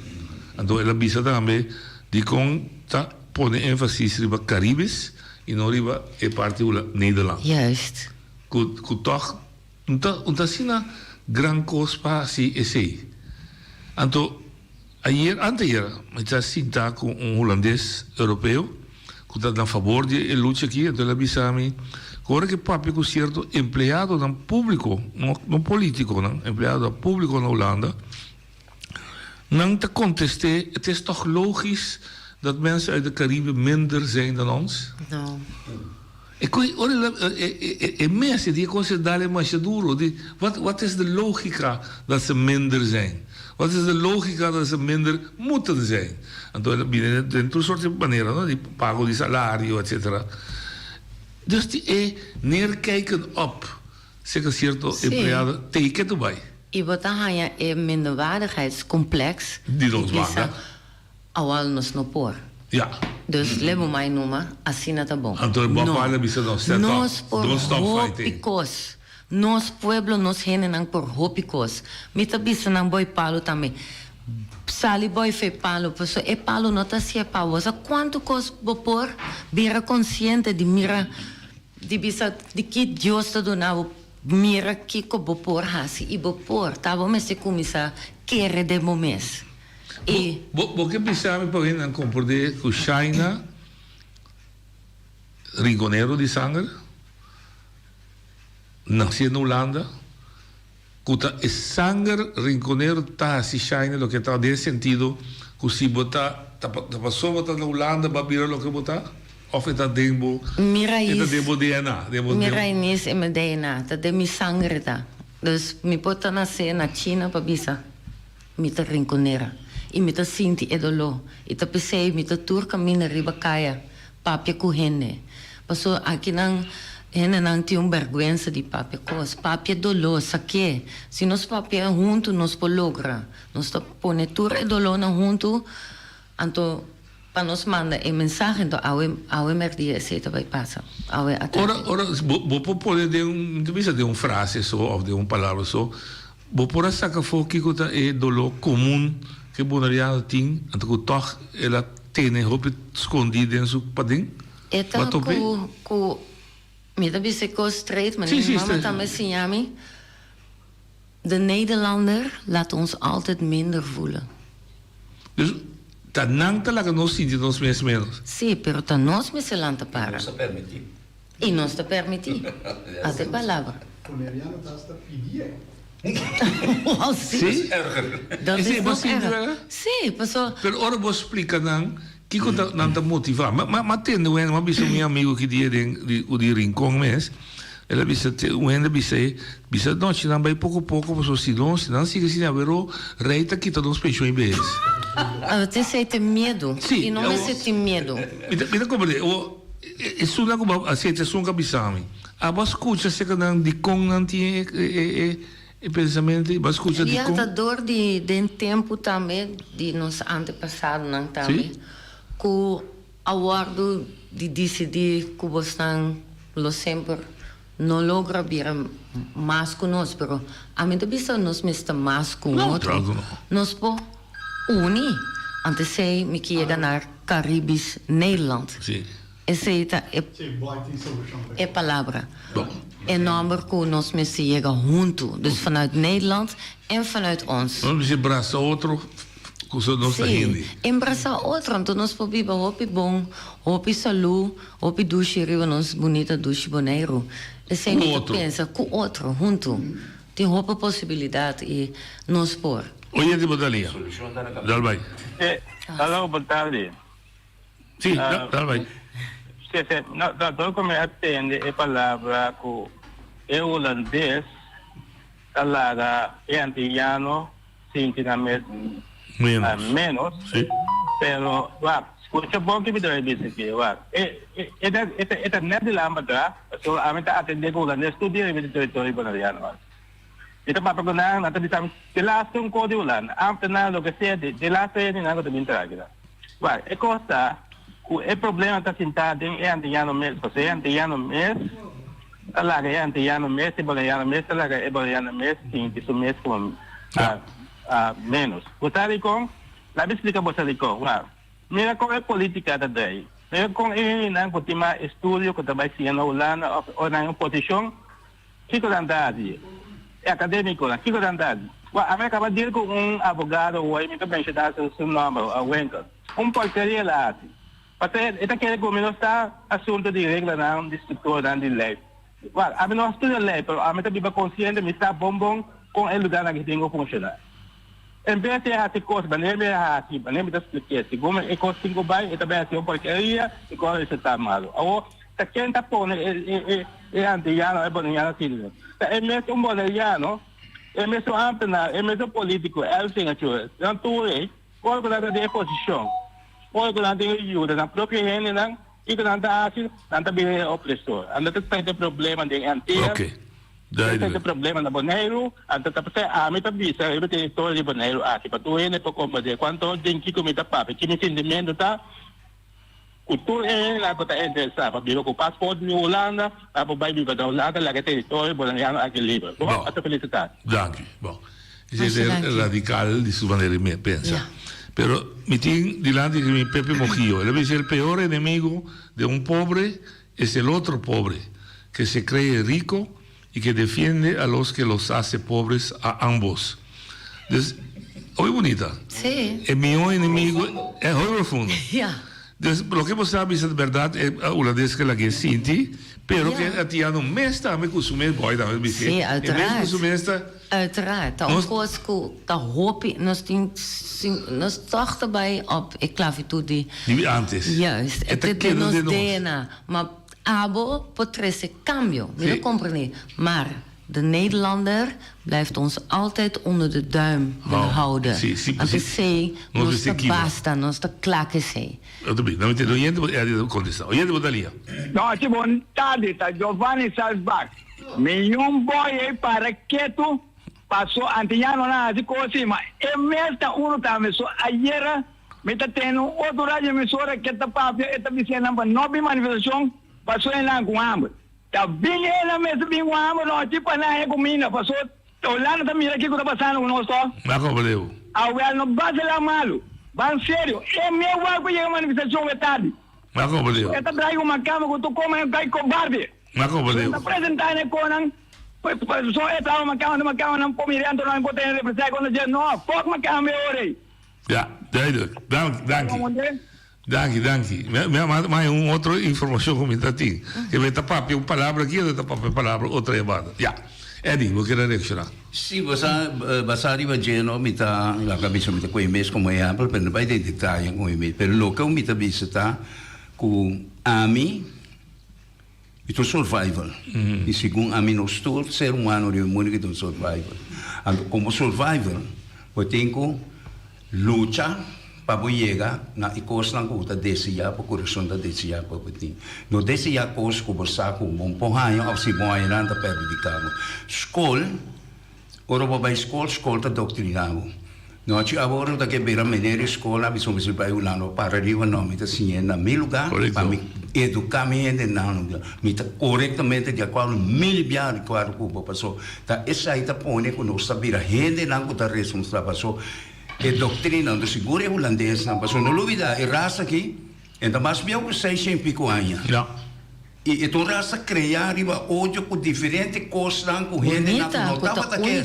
Então ela bisa também de com tá põe ênfase riba Caribes e não riba é parte do Nederland. Juist. Que toch não tá sina gran coisa para si esse. Então anteer, mas já sinta com holandês europeu que está a favor de luta aqui, então ela bisa a mim. Agora que papi com certo empregado no público, não político, não, empregado público na Holanda, não te conteste, het is toch logisch dat mensen uit de Cariben minder zijn dan ons? Não. E mensen die considereren mais duro, wat is de logica dat ze minder zijn? Wat is de logica dat ze minder moeten zijn? Então, dentro de soort maneira, no? Die pago di salario, etc. Dus die neerkijken op, zeker certo empleado, teken erbij. E botar é minderwaardigheidscomplex. Die ons wagen. Awal nos no por. Ja. Dus lemo mai numa, assim tá bom. Então, bapala bisa não stand nós up. por Don't stop fighting. Hopicos. Nos pueblo nos renan por hopicos. Mita bisa nang boy palo também. Sali boy fe palo, pessoa e palo nota se é pausa. Quanto cos bopor vira consciente de mira de bisa de que Deus está donando mira que co bopor hasi e bopor. Tava me se começa querer de momento. E Porque pensava por aí não compreender que China rinconero de sangue nasceu na Holanda. Kuta é sangue rinconero tá se China lo que tá nesse sentido que se botar tá passou botar na Holanda para virar lo que botar of é tá demo mira isso demo DNA mira isso é meu DNA tá de mi sangue tá dus mi pota nascer na China para bisa mi tá rinconera e mi tá sinti e dolo e tá pensei mi tá turca mina riba caia papia com hene passou aqui não Hena não tem vergonha de papia cos, papia dolor, saque. Se nós papia junto, nós po logra. Nós tá pone tudo e dolor na junto, então para nós manda e mensagem do ao emerdia se vai passar. Ora, vou pôr de um frase só ou de palavra só. Vou pôr a saca foque que tá é dolor comum que bonariano tem, então que toch ela tem roupa escondida em seu padrinho. Eta ku me dat is ik straight, maar mama também se chama. De Nederlander laat ons altijd minder voelen. Dus Tanang talaga nos sinti nos mes menos. Sí, pero ta nos me se lanta para. No se permite. Y no está permitido. Hace palabra. Oh, Sí? Dat Is is het nog possible, erg. hè? Sí, pasó. Pero ora vos explica nang, kiko nang ta motivar. Ma tende wen, ma bisa mi amigo que dia di rincón mes. Ela bisa wen bisa não se não vai pouco passou se não siga se não reita kita nos pensou em vez. Você sente medo. Sim, E não me sente medo. Mira como isso não como aceita sunga bisami. A vos escuta se que não de com não tinha pensamento, vos escuta de E com. a dor de tempo também de nos antepassados não também. Com a guardo de decidir que você não sempre não logra vir mais conosco, pero a mim também nós mesmo mais com outro. Nós po unir. Antes sei me que ia ganhar Caribes Nederland. Sim. Essa é a palavra. É nome que nós mesmo chega junto, dus vanuit Nederland en vanuit ons. Vamos abraçar outro com o nosso hindi. Embraçar outro, então nós podemos hopi bom, hopi salu, hopi douche, nos bonita douche boneiro. E sem nem pensa com outro junto. Tem outra possibilidade e nós por. Oye, de Bodalia. Dal vai. Hello, boa tarde. Sim, dal vai. Estou como atende a palavra que é holandês, talaga é antiano, sintinamente menos, pero escuta bom que me dá isso aqui, é Nederland, so a mim tá atendendo com holandês, estudia em território bonariano. Ito papagunahan natin di sa tilastong kodi ulan, ang tanalo kasi di lasa yun yung natin talaga. Well, cosa, kung problema ta sintading antiano mes, kasi antiano mes, talaga antiano mes, ibalayano mes, talaga ibalayano mes, hindi su mes kung menos. Kutari kong, labis di ka po sa liko, mira kung politika taday, mira kung ininang kutima estudio, kutabay siya na ulan, o na yung posisyon, kiko lang dadi. Acadêmico, aqui que andado. A minha acaba de ir com advogado, ou aí me também se dá seu nome, a Wenka. Porcaria lá. Porque ele quer que o menino está assunto de regra não, de estrutura não, de lei. A mim não estuda lei, mas a mim também é consciente, me está bom com o lugar na que tem que funcionar. Em vez de fazer coisas, mas nem me assim, mas nem me dá explicar. Se como é coisa que vai, é também assim, porcaria, e como isso está mal. Ou se quem está pondo é antiano, é boniano assim. É mesmo bonariano, é mesmo ampena, é mesmo político, é assim a coisa. Então tu é, qual que é a posição, qual que é a ajuda na própria gente não, e que não está assim, não está bem opressor. Anda tem problema de antiga. Tem problema na Bonaire, anda tá porque a mim também sabe, eu tenho história de Bonaire, aqui para tu é para combater quanto tem que comer papo, que me sentimento tá. Kultur na kota interessa, pabilo ko passport ni Holanda, apo vai viver da Holanda, lá que território bolaniano aqui livre. Bom, até felicidade. Danke. Bom, isso é radical de sua maneira de pensar. Pero me tem delante que mi Pepe Mojillo, él dice el peor enemigo de un pobre es el otro pobre, que se cree rico y que defiende a los que los hace pobres a ambos. Entonces, hoy bonita. Sí. El mi enemigo es muy profundo. Yeah. Dus lo que você sabe é verdade é uma vez que ela que sente, pero que a tia não mesta me consume boy da me sim, uiteraard. Uiteraard. Dan kosko ta hopi nós tochten bij op esclavitude. Die antes. Juist. Het nos DNA, maar abo potrese cambio. Wil comprender? Maar de Nederlander blijft ons altijd onder de duim houden. Want de zee, nos te basta, nos te claque zee. Muito bem, não entendo. Oyente, contestar. Oyente, Bodalia. Não, que boa tarde, tá Giovanni Salzbach. Nenhum boy para quieto, passou antiano na de coisa, mas é mesmo também, só ayer, me tá tendo outro rádio emissora que tá papel, tá dizendo para nova manifestação, passou em lá com hambre. Tá bem ela mesmo bem com hambre, não, tipo na é comida, passou, olhando também aqui que tá passando conosco. Mas como deu? Ah, well, não basta lá malo. Van sério, é meu barco e a manifestação é tarde. Mas como deu? Eu trago uma cama que tu come um cobarde. Mas como deu? Está apresentando com só é uma cama não pomirando não pode representar quando diz não, foca uma cama ore. Ja, duidelijk. Dank je. Maar een otra información comentativa. Que me tapapi un palabra aquí, de tapapi palabra otra llamada. Ja. Eddie, we kunnen reaccionar. Sì, basari vageno mita la cabeça mita coi mes como exemplo, per não vai ter detalhe com mes, per local mita visita com ami itu survival. E segundo ami no store ser humano de mundo que do survival. Ando como survival, eu tenho luta para chegar na ecos lang ko ta desejar para coração da desejar para pati. No desejar cos ko basa ko bom pohayo ao si boy nan ta perdi di cabo. School ora ba school ta doktrinavo. No ci lavoro da che vera menere scuola bisogna se vai un anno para arriva no mi ta siena mi lugar para mi educarmi e não mi ta corretamente de acordo mil biar quadro ko passou. Ta essa ita pone ko no sabira hende nan ko ta responsa passou. E doutrina do seguro holandês não passou não luvida e raça aqui então mas bem que sei sempre com anha e então raça criar riba hoje com diferente coisas com gente não tava daquele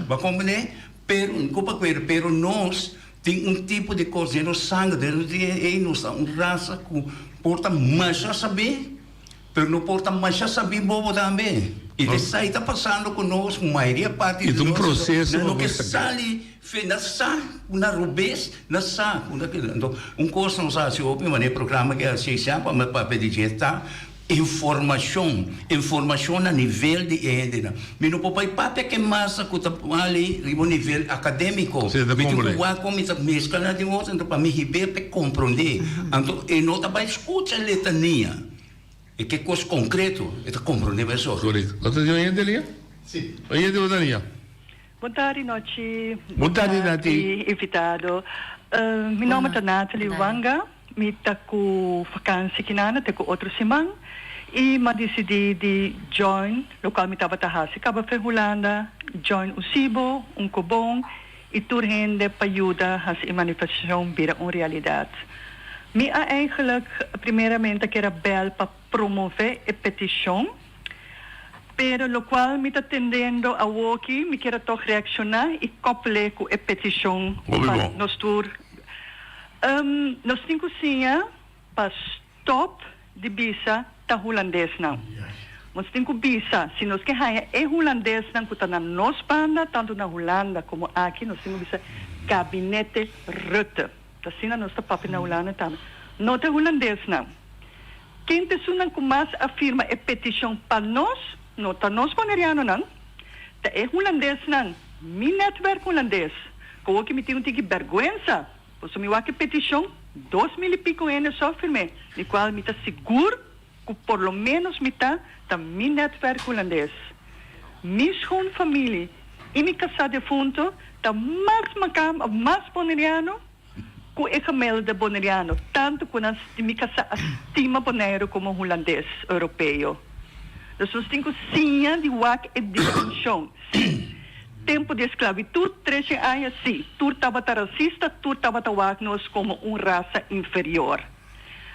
vai compreender pero nós tem tipo de coisa no sangue de nós raça com porta mais saber pero não porta mais saber bobo também e isso aí está passando conosco maioria parte do processo não que sale nasa una rubes nasa una então curso não sabe se o primeiro programa que é se chama para pedir informação a nível de endena me não pode papai que massa que tá ali no nível acadêmico me tu vai como isso mesmo na de outro então para me riber para compreender então e não tá para escutar letania e que coisa concreto é compreender isso correto outra de endelia sim aí de outra Boa tarde, noite. Boa tarde, Nati. Invitado. Meu nome é Nathalie Wanga. Eu estou com vacância aqui na tenho outra semana. E eu decidi de join, no qual eu estava trabalhando. Acaba de Holanda, join o SIBO, Cobom, e tudo rende para ajudar a manifestação vira uma realidade. Eu eigenlijk, primeiramente, quero bel para promover a petição. Pero lo cual me está tendendo a walkie, me quiero toch reaccionar y couple con a petición para nos tour. Nos cinco sinha para stop de visa ta holandês não. Nos cinco visa, se nos que haya é holandês não que tá na nos banda, tanto na Holanda como aqui, nos cinco visa gabinete Rutte. Tá sina nos tá papi na Holanda também. Não tá holandês não. Quem te sunan com mais afirma a petição para nós no ta nos boneriano nan ta é holandês nan mi netwerk holandês ko que me tem que vergüenza pois me que petição 2000 e pico anos só firme de qual me tá seguro que por lo menos me tá mi netwerk holandês mi schoon família e mi casa defunto ta mais boneriano ko é gemelde boneriano tanto com as mi casa estima bonero como holandês europeu. Dus nós temos sim de WAC e distinção. Tempo de esclavitud, 13 anos, sim. Tu estava racista, tu estava nós como uma raça inferior.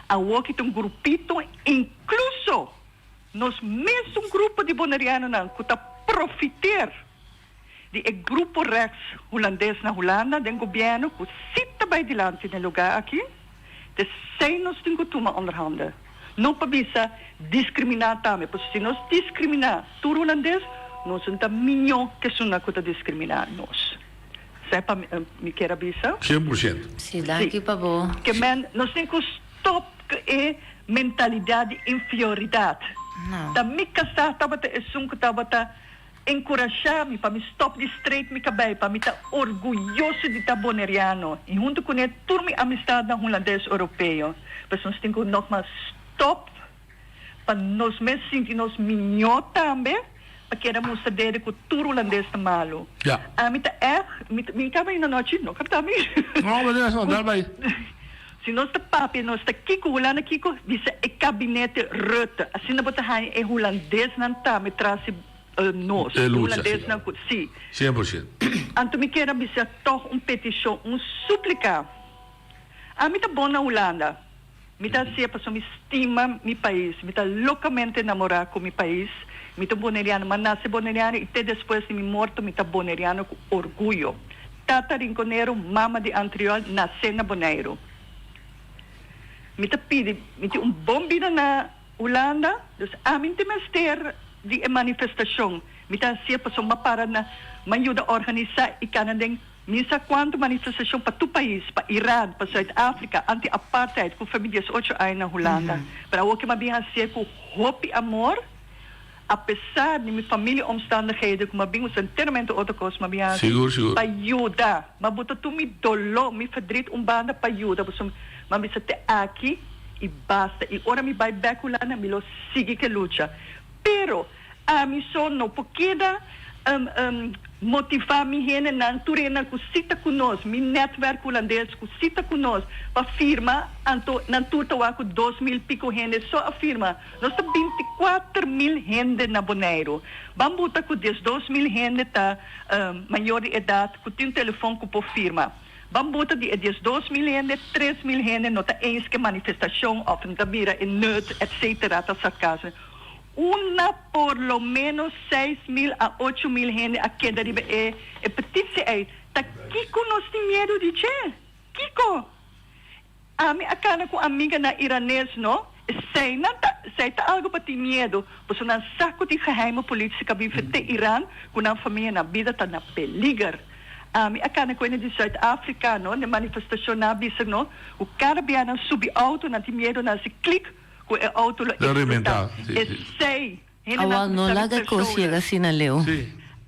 A WAC é grupito, incluso, nós mesmo grupo de bonerianos que está profitar de grupo rex holandês na Holanda, do governo, que sita bij die land in lugar aqui, de sem nós temos que tomar onderhanden. Não para bisa discriminar também, porque se nós discriminar o holandês, nós não temos milhão que são na conta discriminar nós. Sabe para me queira bisa? 100%. Sim, daqui para bom. Que nós temos que stop a mentalidade de inferioridade. Da me casar, estava é que estava encorajar me para me stop de straight me cabelo, para me estar orgulhoso de estar boneriano. E junto com ele, toda minha amizade na holandês europeu. Mas nós temos que nogmaals stop para nós mesmos sentir nós melhor também para que era mostrar que tudo holandês está malo. Ja. A mim tá me acaba na noite, não capta me. Não, mas não dá bem. Se nós tá papi, nós tá Kiko Holanda Kiko, disse é gabinete Rutte. Assim não botar aí é holandês não tá me traz nós. Holandês não, sim. 100%. Então me quero dizer toch petição, súplica. A mim tá bom na Holanda. Me tá se para me estima meu país, me tá loucamente namorar com meu país, me tá boneriano, mas nasce boneriano e até depois de me morto me tá boneriano com orgulho. tata rinconero, mama de anterior, nasce na Bonaire. Mita pidi, mita bombina na Holanda, dus amin te mester di manifestação. Mita siya pa para na manjuda organizar ikanadeng misa quanto manifestação para tu país, para Iran, para Zuid-Afrika, anti-apartheid, com famílias 8 anos na Holanda. Para o que mabinha siya com hope amor, apesar de minha família omstandigheden, como mabinha inteiramente outra coisa, mabinha Seguro. para ajuda, mabuta tu mi dolo, mi verdriet banda para ajuda, mas me te aqui e basta. E ora me vai back lá na milo sigue que luta. Pero a mim só não poqueda motivar mi gente na turena que cita conosco, mi netwerk holandês que cita conosco, para firma na turta com 2.000 pico gente só afirma, nós temos 24.000 gente na Bonaire. Vamos botar com 2.000 gente tá maior de idade, que tem telefone que por firma. Vamos botar de 2.000 gente, 3.000 gente, não tá eens que manifestação, of na bira, em noite, etc. Tá essa casa. Una por lo menos 6.000 a 8.000 gente a queda riba petitie aí. Tá Kiko nós tem medo de che? Kiko. A minha cara com amiga na iranês, não? Sei tá algo para ter medo. Pois não saco de geheime política vive de Iran, com a família na vida tá na peligro. A minha cara com de Zuid-Afrika, não? Na manifestação na bisa, não? O cara biana subi auto na tem medo na se clique. Auto sei. Awal no laga ko siya kasi na leo.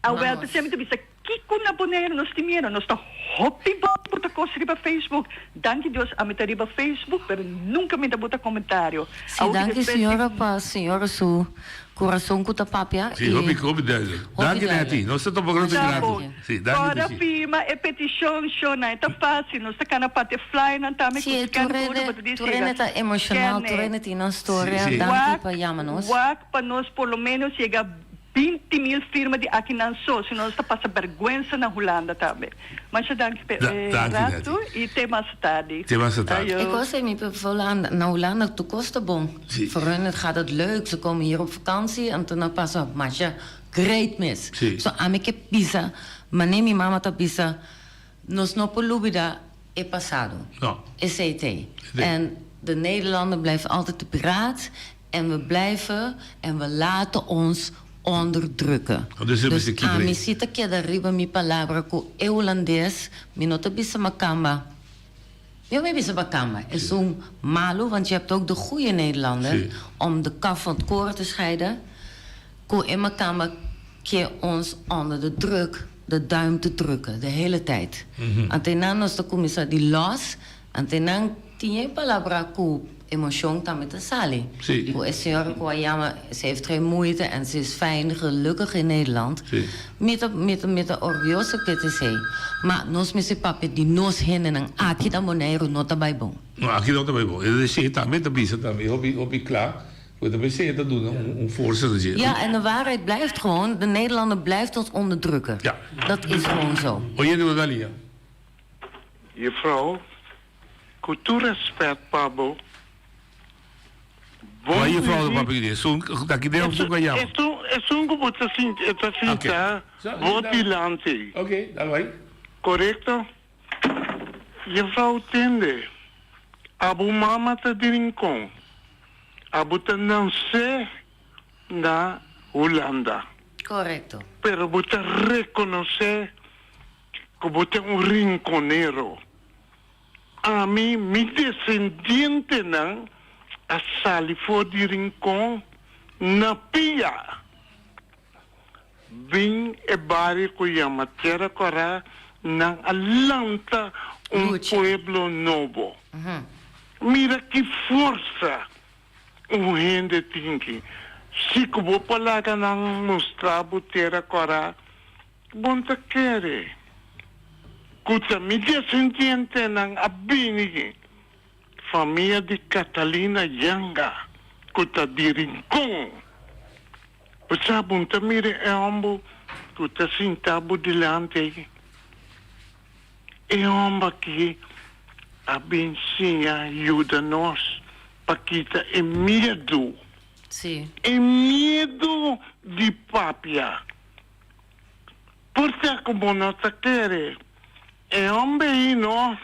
Awal pa siya bisa kiko na Bonaire nos timiero nos ta hopi ba puta coisa riba Facebook. Danke Deus a meta riba Facebook, pero nunca me dabuta comentário. Sim, danke senhora pa senhora su coração com tapapia. Sim, hopi dele. Danke Neti, nós estamos falando de grato. Sim, danke. Ora firma e petição shona, tá fácil, nós tá cana pate fly na tame com turene tá emocional, turene tem uma história, danke pa yamanos. Wak pa nós por lo menos chega 20.000 firmas de aqui não só, senão está passa vergonha na Holanda também. Mas danke rato e até mais tarde. Ik was me bevolen naar Holanda, het kost bom. Voor hen gaat het leuk, ze komen hier op vakantie en toen passen op masje great mis. Zo aan ik pisa, maar neem je mama te pisa, nos no polubida e passado. No. ECT. En de Nederlander blijven altijd de piraat en we blijven en we laten ons onderdrukken. Dus a mi cita que arriba mi palabra com holandês, mi nota bisa makamba. Eu me bisa makamba. Is zo'n malo, want je hebt ook de goede Nederlander om de kaf van het koren te scheiden. Ko in makamba que ons onder de druk, de duim te drukken, de hele tijd. Antenan nos de comisa die los, antenan tinha palabra com emotion dan met de Sali. Hoe senhora Kouayama, ze heeft geen moeite en ze is fijn, gelukkig in Nederland. Met de orgulloso que te sei. Maar nos me se papi die nos hinnen en aqui da Bonaire nota bij bon. No, aqui não também bom. Ele sei também, da bisa também, hobby klaar. We hebben zeker te doen, een voorzitter. Ja, en de waarheid blijft gewoon, de Nederlander blijft ons onderdrukken. Ja. Dat is gewoon zo. Oye, Dalia. Juffrouw, com todo respeito, Pablo. Bom, juffrouw, papi, daqui dentro do Goiás. É um como está assim, tá? Votilante. Ok, dá vai. Correto? Juffrouw, entende? Abu mama tá de rincão. Abu tá não ser na Holanda. Correto. Pero você reconhecer que você é rinconeiro. A mim, mi descendente não, a sali for de rincão na pia. Vim e bari kuyama terra cora na alanta pueblo novo. Mira que força o gente tem que. Se que vou falar que não mostrar a terra cora, bom te querer. Kuta mi descendente ng abini família de Catalina Yanga kuta di Rincon. Usabun tamire e ombo kuta sintabo dilante e omba que abençoa ajuda nós paquita e medo. Sim. E medo de papia. Por que como nós queremos é um beino.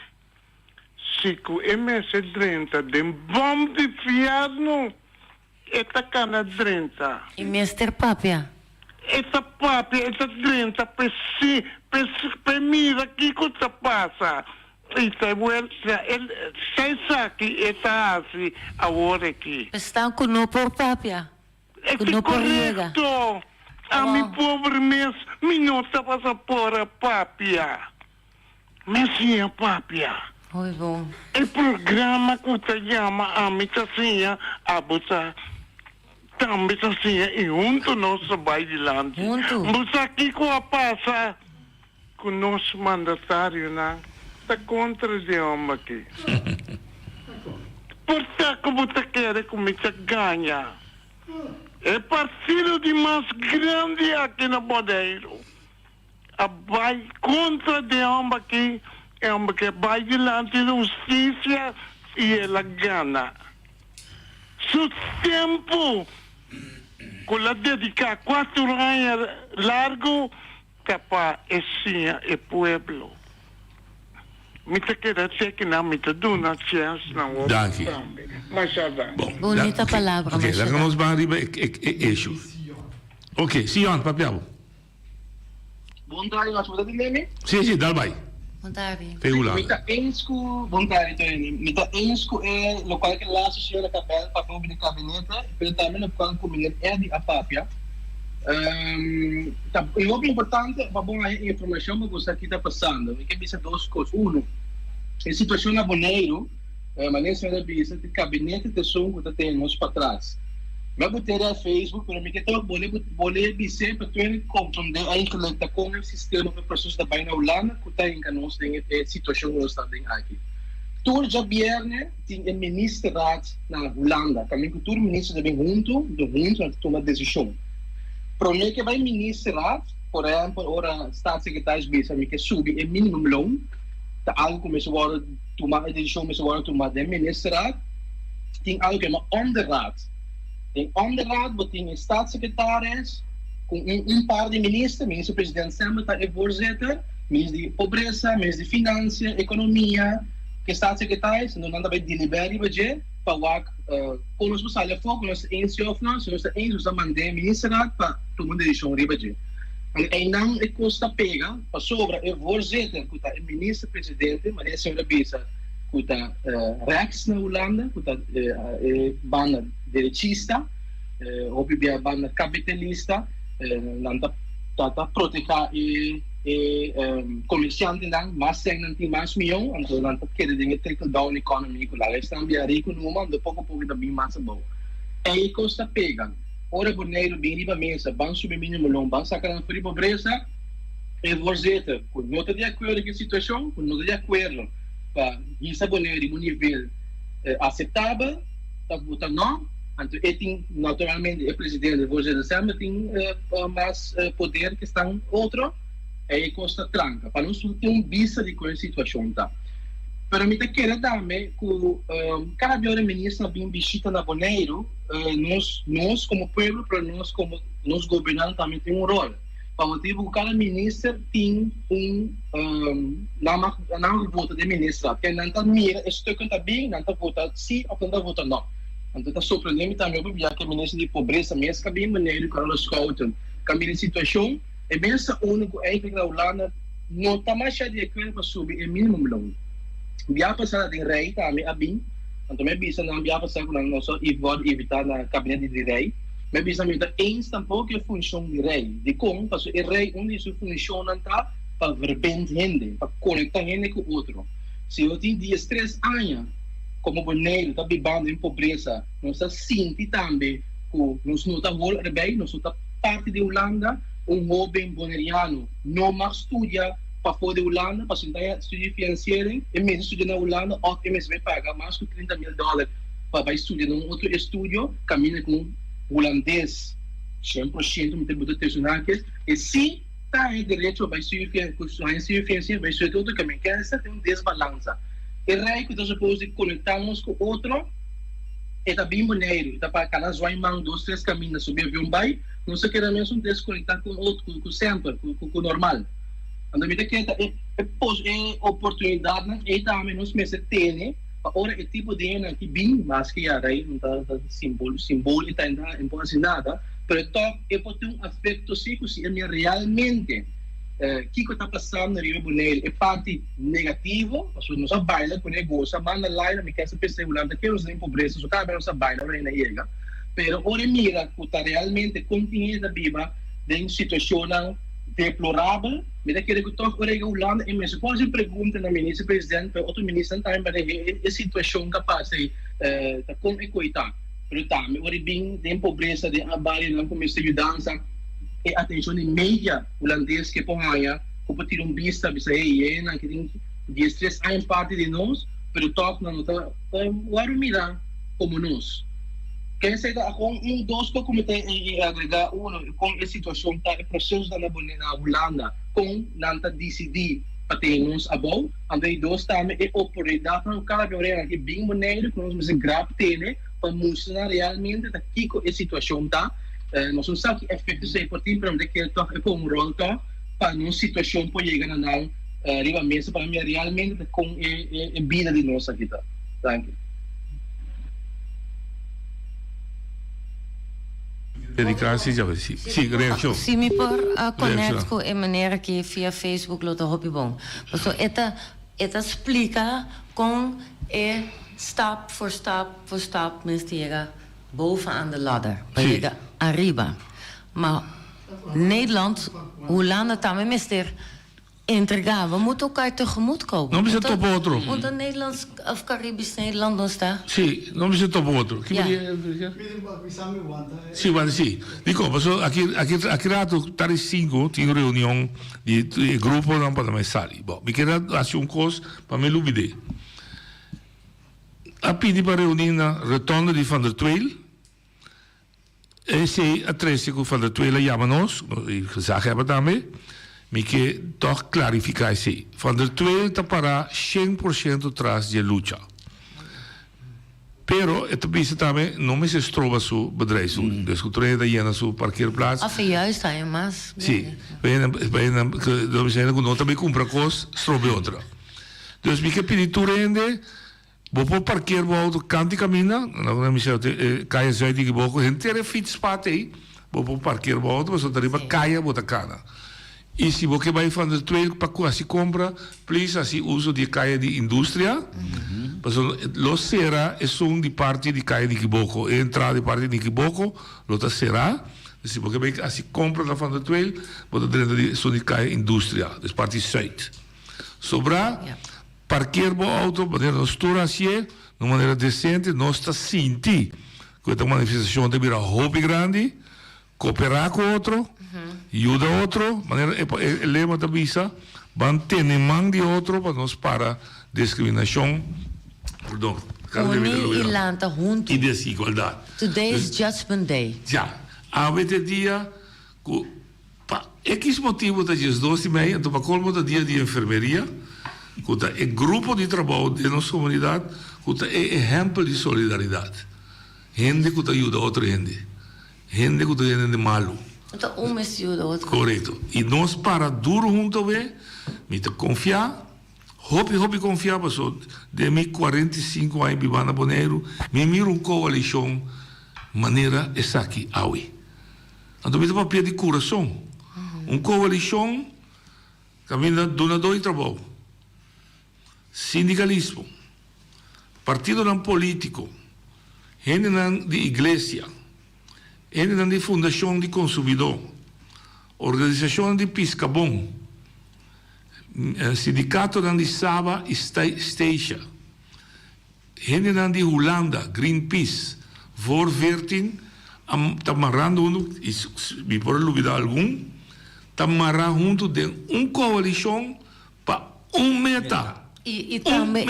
Se com MS30 de bom de fiado, esta cana 30. E Mr. Papia? Esta papia, esta 30, per mira que cosa passa. Esta vuelta, sei sacchi, esta assim, agora aqui. Está com no por Papia? É correto. A mi pobre mês, minuta passa por a papia. Messinha papia. Oi, bom. O programa que te chama a mitacinha, a botar também assim, e junto nós vai adiante. Mas aqui com a passa, com o nosso mandatário, não? Está contra de homem aqui. Portanto, como você quer que você ganha? É partido de mais grande aqui no Bodeiro. Vai contra de homem aqui, é homem que vai adiante da justiça e ela ganha. Seu tempo, com la dedicar 4 anos largo, para esse pueblo. Me te quero dizer que não me te dou uma chance, não. Dank je. Bonita palavra, Oké, dan gaan we ons bij arriba issue. Oké, Sion, papiamo. Bontari, nós podemos dizer? Sì, dal vai. Bontari. Feula. Mita ensco, bontari, mita ensco é local que lá se chega cabelo para o gabinete, mas também no qual comer é de a papia. E o importante, para bom a informação que você aqui está passando, é que bisa 2 coisas. A situação na Boneiro, mas nessa hora bisa, o gabinete de som que tem nós para trás. Vai botar a Facebook, para mim que então boleh bisa para tu compreender a intelecta com o sistema de pessoas da Baina Holanda que tem que nós tem a situação que nós está aqui. Tur já viernes tem o ministro na Holanda, também que tur ministro de junto a tomar decisão. Para mim que vai ministro por exemplo, ora staatssecretaris bisa mim que subir o mínimo loon, tá algo que se vai tomar a decisão, se vai tomar de ministro tem algo que é onderraad. Tem onderraad, tem staatssecretaris, com par de ministros, ministro-presidente sempre está em voorzitter, ministro de pobreza, ministro de finanças, economia, que staatssecretaris, não anda bem deliberar, para com os pessoal fogo, nós eens of nós eens mandar ministro para tomar decisão ribaje. E não é custa pega, para sobre o voorzitter, que está o ministro-presidente, mas essa é a bisa, que está rechts na Holanda, que está banda direitista, ou a banda capitalista, não está proteger e comerciante não, mas tem mais milhão, então não está querendo trickle down economy, que lá estão bem rico no mundo, pouco a pouco também mais bom. Aí custa pega. Ora Boneiro bem riba mesa, vão subir mínimo long, vão sacar a pobreza, e voorzitter, com não está de acordo com a situação, com não está de acordo para isso Boneiro em um nível aceitável, está votando não. Então, tem, naturalmente, o presidente Roger sempre tem mais poder que está outro, e custa tranca. Para nós ter vista de qual situação está. Para mim, eu quero também que cada vez o ministro vem visita na Boneiro, nós como povo, para nós como nós governantes também tem rol. Para motivo que cada ministro tem não vota de ministro, que não está mira, estou cantando bem, não está votando sim ou não está votando não. Então, está surpreendendo também porque que o ministro de pobreza mesmo que bem maneiro Carlos Couto, que a situação é bem essa única que na Holanda não está mais cheia de acordo para subir o mínimo loan. Via passar de rei também a bem, então me bisa não via passar com nós e pode evitar na gabinete de rei, me bisa muito eens tampouco a função de rei, de como porque o rei onde sua função está para verbender gente, para conectar gente com outro. Se eu tenho 3 anos como Boneiro está vivendo em pobreza, nós sentimos também que nós não estamos bem, nós estamos parte de Holanda, jovem boneriano não mais estuda para fora de Holanda, para estudar financeiro, e mesmo estudar na Holanda, ou mesmo vai pagar mais de $30,000 para estudar em outro estúdio, caminha com holandês, 100%, muito profissional, e se está em direito para estudar financeiro, vai estudar outro caminho, que essa tem desbalança. E rei que está suposto conectarmos com outro, está bem Boneiro, está para cada zoaimão 2, 3 caminhos subir um bairro, não se quer mesmo desconectar com outro, com o centro, com o normal. Então, é oportunidade e também nós mesmos temos ora é tipo de que bem mais que a daí não tá símbolo tá ainda importa nada, pero top é pode ter aspecto se é realmente que está passando na Rio Bonel é parte negativo, nós a baila com negócio, manda lá na minha casa pessoal que nós nem pobreza, só cabe nós a baila na chega, pero ora mira que está realmente continua da viva em situação deplorável, mas que eu estou regulando e mesmo quase pergunta na ministra presidente para outro ministro também para a situação capaz de como é coitado, mas também ora bem de pobreza de abaixo não começa a dança e atenção em mídia holandês que põe aí como ter vista bisa aí na que tem de estresse em parte de nós, pero top não está o mira como nós. Quer dizer, com dois documentos agregar com a situação da processo da Holanda com nanta decidir para termos a bom, andei dois também é oportunidade para cada vez que bem maneiro que nós grave tem para mostrar realmente da que a situação tá, nós não sabemos que efeitos é importante para que é como rol tá para uma situação pode chegar na riba mesa para mim realmente com a vida de nós aqui tá. Thank you. Dedicatie, sim, reação. Se me por connect com a maneira que via Facebook lo hopi bom. Então, eta explica com stap voor stap minst chega bovenaan de ladder, para chegar arriba. Maar Nederland, Hollanda também mister entregar, we moeten elkaar tegemoet komen. Não precisa top outro. Want een Nederlands of Caribisch Nederland não está. Sim, não precisa top outro. Sim, mas sim. Dico, passo aqui rato tari 5 tinha reunião de grupo não para mais sali. Bom, me quero fazer coisa para me lubide. A pedir para reunir na retorno de Van der Tweel. Esse a 13 com Van der Tweel chama-nos, e gezegd hebben daarmee. Me que toch clarificar isso. Van der Tweel está para 100% atrás de luta. Pero het bisa também não me se trova su bedrijf. Dus que treina aí su parkeerplaats. Of juist hij mas. Sim. We zijn ook nog também compra coisas, strobe outra. Dus me que pedir tu rende, bopo parkeer bo auto kanti camina, não me sei caia zuid die boco, inteira fietspad aí, bopo parkeer bo auto, mas outra riba caia bota cana. E se você vai Van der Tweel para se compra, please assim uso de caia de indústria. Lo será é de parte de caia de Kiboko, entrada de parte de Kiboko, lo será. Se você vai assim compra na Van der Tweel, você dentro de caia indústria, das parte zuid. Sobra parquear o auto, maneira nostura assim, de maneira decente, nós está senti que esta manifestação de virar hobby grande, cooperar com outro. Ajuda outro, maneira é lema da visa, mantém mão de outro para nós para discriminação, perdão, e desigualdade. Today is Judgment Day. Já, há dia que X motivo da dia 12 e meia, então para colmo da dia de enfermeria, que é grupo de trabalho de nossa comunidade, que é exemplo de solidariedade. Gente que ajuda outra gente, gente que está de malo. Então, um ajuda o outro. Correto. E nós para duro junto bem, me te confiar, hobby confiar, passou de mim 45 anos vivendo na Bonaire, me miro uma coalição, maneira essa aqui, aui. Então, me te papel de coração. Uma coalição, caminha donador de trabalho, sindicalismo, partido não político, gente de igreja, gente de fundação de consumidor, organização de piscabom, sindicato de Saba Station, gente de Holanda, Greenpeace, Voorverting, tamarrando e por olvidar algum, tamarrando junto de coalição para meta. E também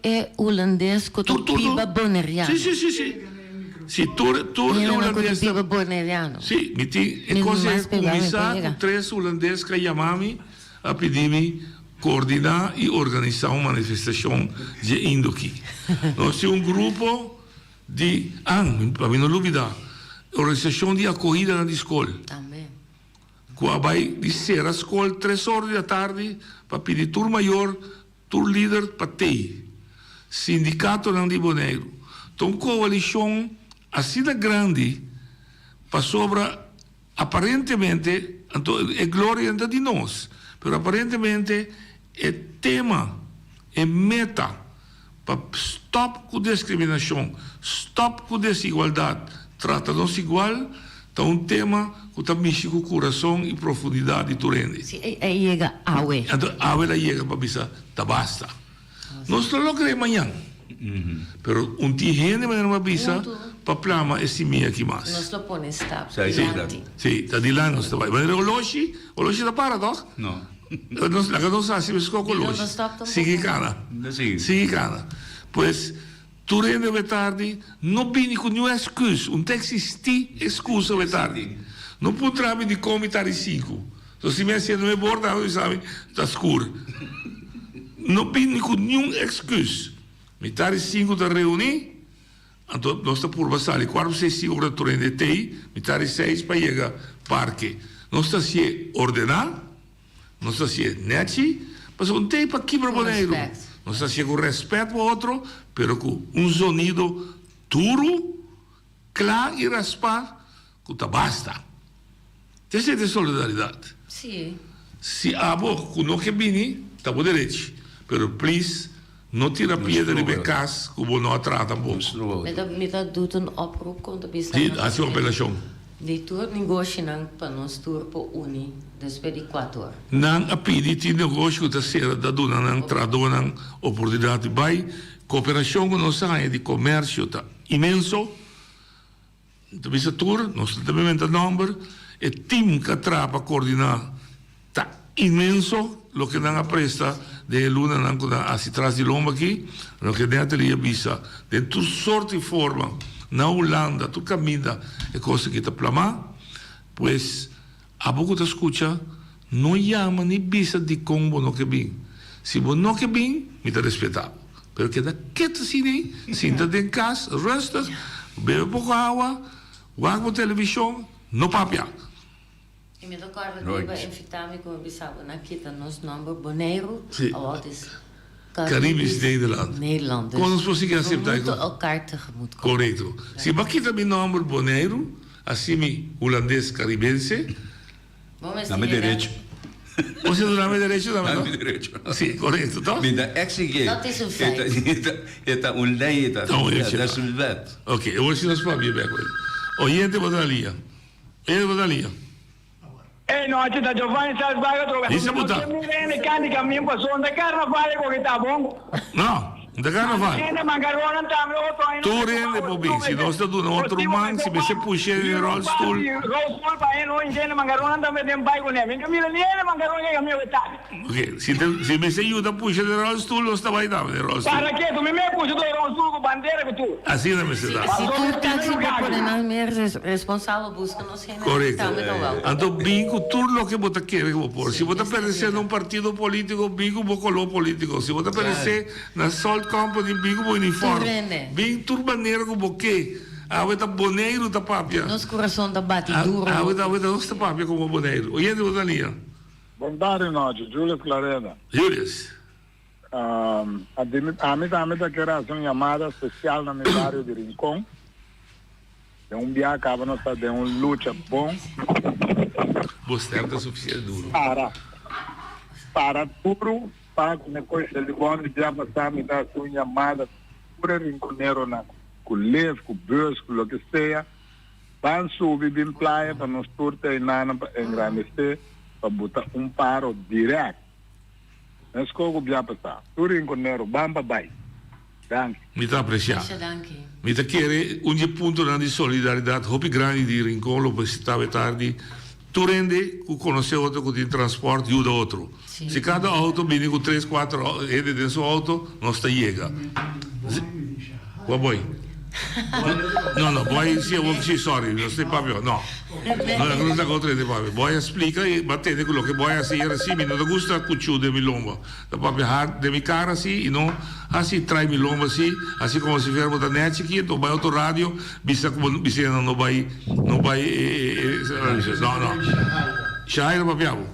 é holandês que tu piba boneriano. Sim. Sì, tu è olandese. Sì, e cosa è commissar tre olandesi che chiamami a pedirmi coordinare e organizzare una manifestazione di Indochi. Noi siamo un gruppo di, per non olvidare, organizzazione di accoglienza nelle scuole. qua vai di sera a scuola 3 ore da tardi per pedir tour maior, tour leader per te. Sindicato non di Bonaire. Tom coalition assim da grande para sobra aparentemente é glória ainda de nós, mas aparentemente é tema, é meta para stop com discriminação, stop com desigualdade, trata-nos igual, tá tema que tá mexe com o coração e profundidade do rende. Sim, é chega awe. Então awe la chega para bisa, tá basta. Nós não logramos amanhã. Pero un tihene maneira uma bisa para plama esse minha aqui mais. Nós lo pone stop. Sì, da di là non sta vai. Ma o loshi da para doch? No. Nós la não sabe se esco com loshi. Sigue cana. Sigue cana. Pois tu rende vetardi, non bini con new excuse, un texto sti excusa vetardi. Non potrà di comitare 5. So si messi non è borda, non sabe, sta scuro. Non bini con new excuse. Mitari 5 da reuni, então nós estamos por basali 4 6 ore tu rende tei, mitari 6 para chegar parque. Nós está se ordenar, nós está se neti, mas um tei para quebrar boneiro. Nós está se com respeito ao outro, pero com sonido duro, claro e raspar, que tá basta. Essa é de solidariedade. Sim. Se a boa, com não que bini, tá bom direito, pero please não tira piedra de becas, como não atrata um pouco. Met dat doet een oproep, komt op is Sim, assim uma apelação. Die tour negocia não para nós tour por uni, después de 4 horas. Não a pedir de negócio que está sendo dado não traduz não oportunidade vai cooperação com nós aí de comércio tá imenso. Então essa tour nós também tem número e time que traba coordenar tá imenso lo que não apresta de luna não quando assim traz de lomba aqui lo que dentro ali avisa de tu sorte e forma na Holanda tu caminha é coisa que te plama pues a pouco te escuta não chama nem bisa de combo no que bem se você não que bem me te respeitar porque da que te assim sinta em casa restas bebe pouco água guarda a televisão não papia. E me recordo que iba invitar-me como bisabo na Kita, nos number Bonaire, wat is Caribisch Nederland. Nederland. Como nós conseguimos aceitar? We moeten elkaar tegemoet komen. Correto. Se bakita mi number Bonaire, assim mi holandês caribense, dá-me direito. Você não dá-me direito, dá-me direito. Sim, correto, toch? Me dá exige. Dat is een feit. Eta un lei, dat is een wet. Ok, eu vou ensinar os para mim, Oyente Bodalia. Bodalia. Noite da Giovanni Salzbaga trova. Isso é botar. Mi viene cani cammino pa son da carnaval che sta bom. Não, da carnaval. Tu rende pobin, se nós estamos no outro man, se você puxa de rollstool. Rollstool pa não entende mangarona também tem pai com ele. Que mira nem mangarona que caminho está. Ok, se você ajuda a puxar de rollstool, nós está vai dar de rollstool. Para que tu me puxa do rollstool com bandeira que tu? Assim não me se dá. Se tu taxi por não meer responsável busca nos gente. Correto. Então bingo tudo o que você quer que vou pôr. Se você aparecer num partido político, bingo vou color político. Se você aparecer na Salt Company, bingo vou uniforme. Bingo turbaneiro com boquê. A outra boneiro da papia. Nosso coração da bate duro. A outra nossa papia como boneiro. Oyente Bodalia. Bom tarde, noite. Julius Clarena. Julius. A mim da geração chamada especial na minha área de Rincón. É dia acaba nós de luta bom. Você é suficiente duro. Para tudo, para que coisa de bom de já passar me dá sua chamada por rinconeiro na colégio, com bus, com o que seja. Van subir bem praia para nos turtar e nada para engrandecer, para botar paro direto. Nós como já passar. Tudo rinconeiro, bamba vai. Danke. Me está apreciando. Me está querendo um ponto de solidariedade, hopi grande de Rincón, lo estava tarde. Tu rende, tu conhece outro que tem transporte, ajuda outro. Se cada auto vem com 3, 4 gente dentro do seu auto, nós está chega. Qual boy? No, boy, sì, sorry, non stai proprio, no. Non sta contro te proprio. Boy explica e battete quello che vuoi essere sì, mi non ti gusta cucciude mi lomba. Da proprio hard de mi cara sì, e non assim trai mi lomba sì, assim come si fermo da net aqui, do vai auto radio, bisa como bisa não vai no. Shaira Papiabo.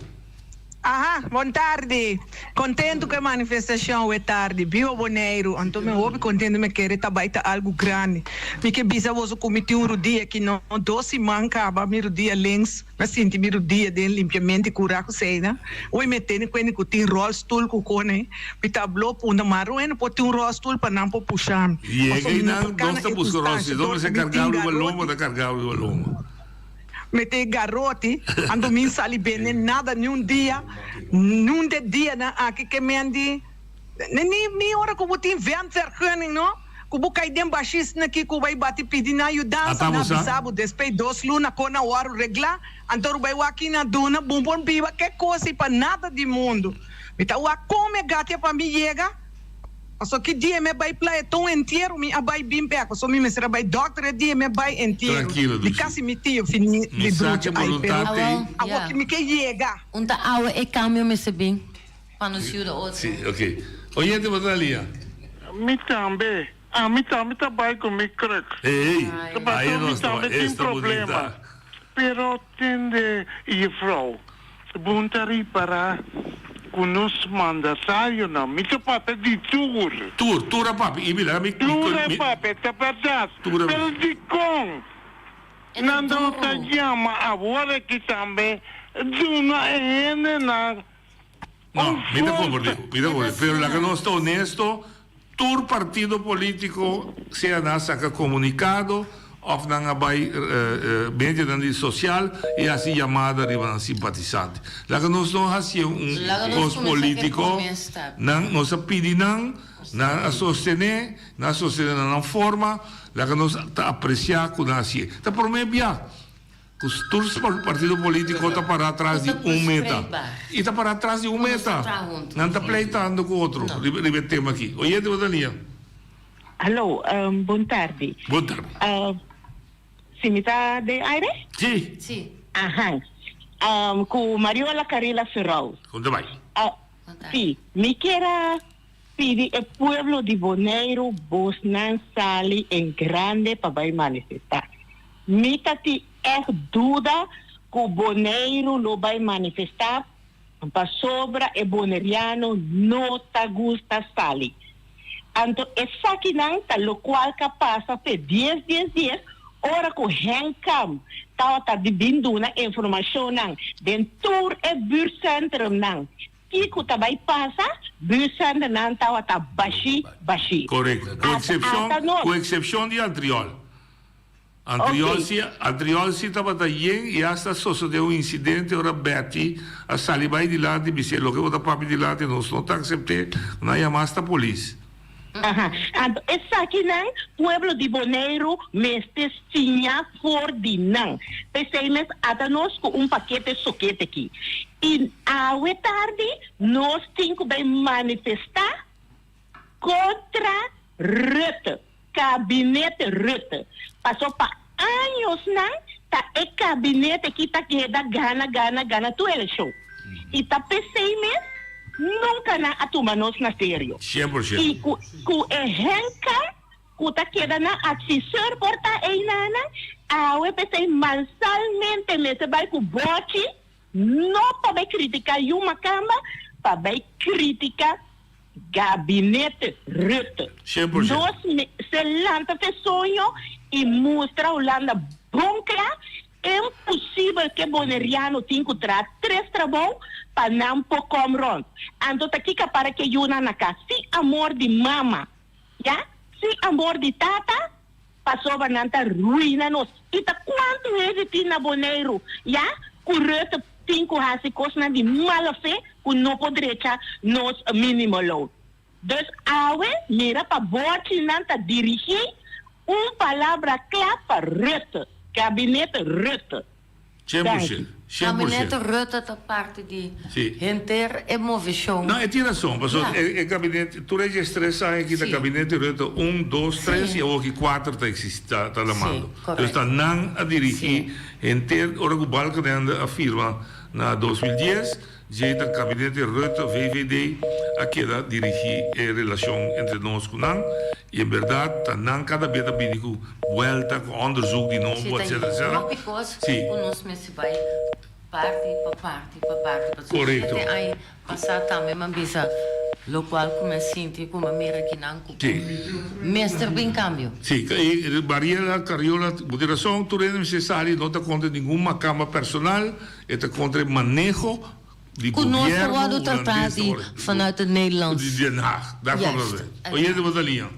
Boa tarde. Contento que a manifestação é tarde. Viva Boneiro. Então, me ouve contento me querer trabalhar algo grande. Me que bisa você cometi dia que não doce mancava meu dia lens, mas senti meu dia de limpiamento e curar com cena. Oi metendo com ele que tem roll stool com cone. Me tablou punda maro e não pode ter roll stool para não puxar. E é que não gosta de buscar roll stool, não se carregar o lombo da carregar o lombo. Mete garote, ando min sali bene nada nenhum dia dia na aqui que me andi nem hora que botin vent vergunning no que bukai dem baixista aqui que vai bater pedindo ajudança na bisabo despei 2 luna kona waru regla antor vai aqui na duna bumbon biba que coisa para nada de mundo meta wa come gatia para me chega. Só que dia me vai play tão inteiro me abai bim pego só me será vai doctor dia me vai inteiro tranquilo de casi me tio fini de bruto aí pero a que me que chega Unta awe e cambio me se bem para nos ajudar outro. Sim, ok. Oyente Batalia. Me também. Me também trabalho com me crack. Ei, aí nós tem problema. Pero tende e frau. Buntari para conosco mandatário não. Me te papa de tour. Tour papi. E mira, Tour papi, tá verdade. Pero de com. Nando tá chama agora que também Duna na. No, mira por Dios, pero la que no está honesto, todo partido político sea na saca comunicado of na vai media social e assim chamada riba simpatizante. La que nós não hacia cos político, não se pedi na sostener na forma, la que nós apreciar com assim. Tá por mim bem. Os todos partido político está para trás de meta. E está para trás de meta. Não está pleitando com outro. Ribetem aqui. Oi, Daniel. Alô, boa tarde. Boa tarde. Se me está de aire? Sim. Sim. Com Mariola Carila Ferrol. Onde vai? Sim. Me quero pedir ao povo de Boneiro, Bosnan, Sali, em grande para vai manifestar. Me tati dúvida que o Boneiro não vai manifestar para sobra e boneriano não tá gusta Sali. Então, essa aqui não tá lo qual que passa por 10 dias, ora que o Henkam tá dividindo na informação não, dentro é buurcentrum não. Que tá vai passar, buurcentrum não tá baixi. Correto. Com exceção de Antriol. Antriol si estava daí e hasta sucedeu incidente ora Betty a sair vai de lá de bici lo que o da papi de lá não está acceptei na chamada a polícia. Essa aqui não, pueblo de Boneiro, mestes tinha for de não. Pensei-me até nós com paquete soquete aqui. E à tarde nós temos que manifestar contra Rutte, gabinete Rutte. Passou para anos não, tá é gabinete que tá queda gana tu eleição. E tá pensei mesmo nunca na atuma nós na sério. 100%. E ku ehenka ku ta queda na assessor porta ei nana a eu pensei mensalmente me se vai ku bote não para criticar uma cama para criticar gabinete Rutte. 100%. Nós se lanta fe sonho e mostra o landa bunca é impossível que boneriano tenha que trazer 3 trabalhos para não pôr como ronco. Então, aqui para que eu na casa, se amor de mama, já? Se amor de tata, passou a não ruína nós. E quanto ele tem na Boneiro, já? Correto, tem que fazer coisa de mala fé, que não poderia nos mínimo load. Então, mira para bote não dirigir palavra clara para Rutte. Gabinete Rutte. 100%. Gabinete Rutte da parte di Inter e Movision. No, e tiene razón, il gabinete, tu registras aqui da gabinete Rutte 1, 2, 3 e aqui 4 está lamando. Então está não a dirigir Inter, ora o balco a firma na 2010, já o gabinete Rutte, VVD, aqui a dirigir a relação entre nós com nós. E em verdade, não cada vez tem volta com onderzoek de novo, etc. Sim. parte. Corretto. Hai passato também uma bisa, lo qual come senti come mira que não mestre bem cambio. Sì, Mariela Cariola, moderação, tu é necessário, não te conta nenhuma cama personal, e te conta manejo de Conosco governo. o tratado vanuit het Nederlands. De Den Haag, daar komt het. Oye, de Batalinha.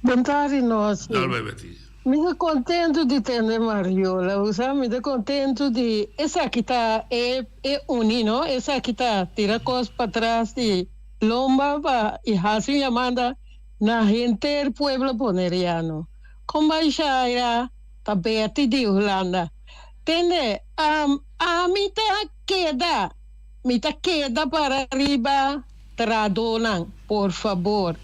Boa tarde, nós. Dá vai, Betty. Me contento de ter Mariola, sabe? Me contento de essa aqui tá é unido, essa aqui tá tira coisas para trás de lomba para e assim chamada na gente do pueblo boneriano. Como já era tá Betty de Holanda. Tende a mita queda para arriba tradonan, por favor.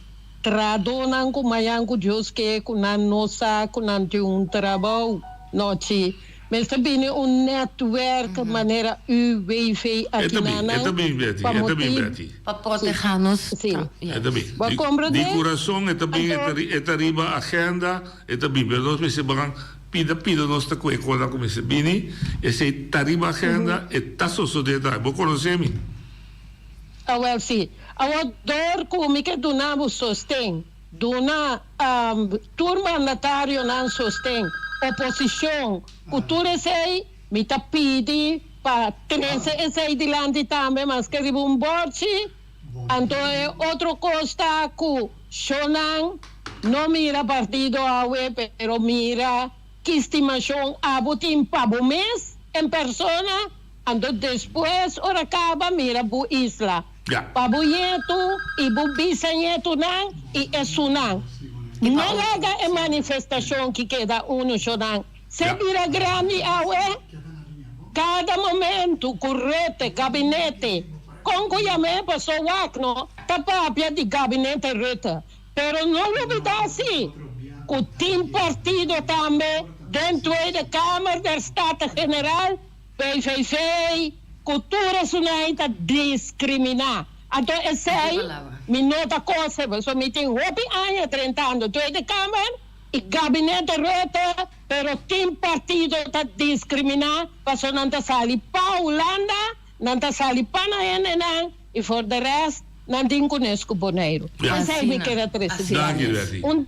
Tradonan com manhã com Deus que com nossa com um trabalho noite mas também network maneira wifi aqui na é também Betty para proteger-nos sim é também de coração é também é arriba agenda é também mas nós precisamos pida nós tá quando começa bem esse arriba agenda é tá só detalhe vou conhecer-me well sim ao dor como que donamos sostém dona turma mandatário não sostém oposição cultura sei me tá pedi para trazer esse dilante também mas que um borte então é outro costa que Shonan não mira partido pero mira que estimação abotim para o mês em persona então depois ora acaba mira bu isla Pabuyetu, ibu bisanyetu nang, e sunang. Não é manifestação que queda sonang. Se vira grande awe, cada momento, correte, gabinete. Com cuiame passou wakno, tapapia de gabinete reta. Pero não olvidar assim, que tem partido também, dentro da Câmara do Estado General, PVV, cultura sunaita discriminar. Então, esse aí, me nota coisa, mas me tem 8 anos, 30 anos, tu é de Câmara, e gabinete reta, pero tem partido que discriminar, mas não está sali para Holanda, não está sali para na e for the rest, não tem conosco boneiro. Esse aí me quer atrás.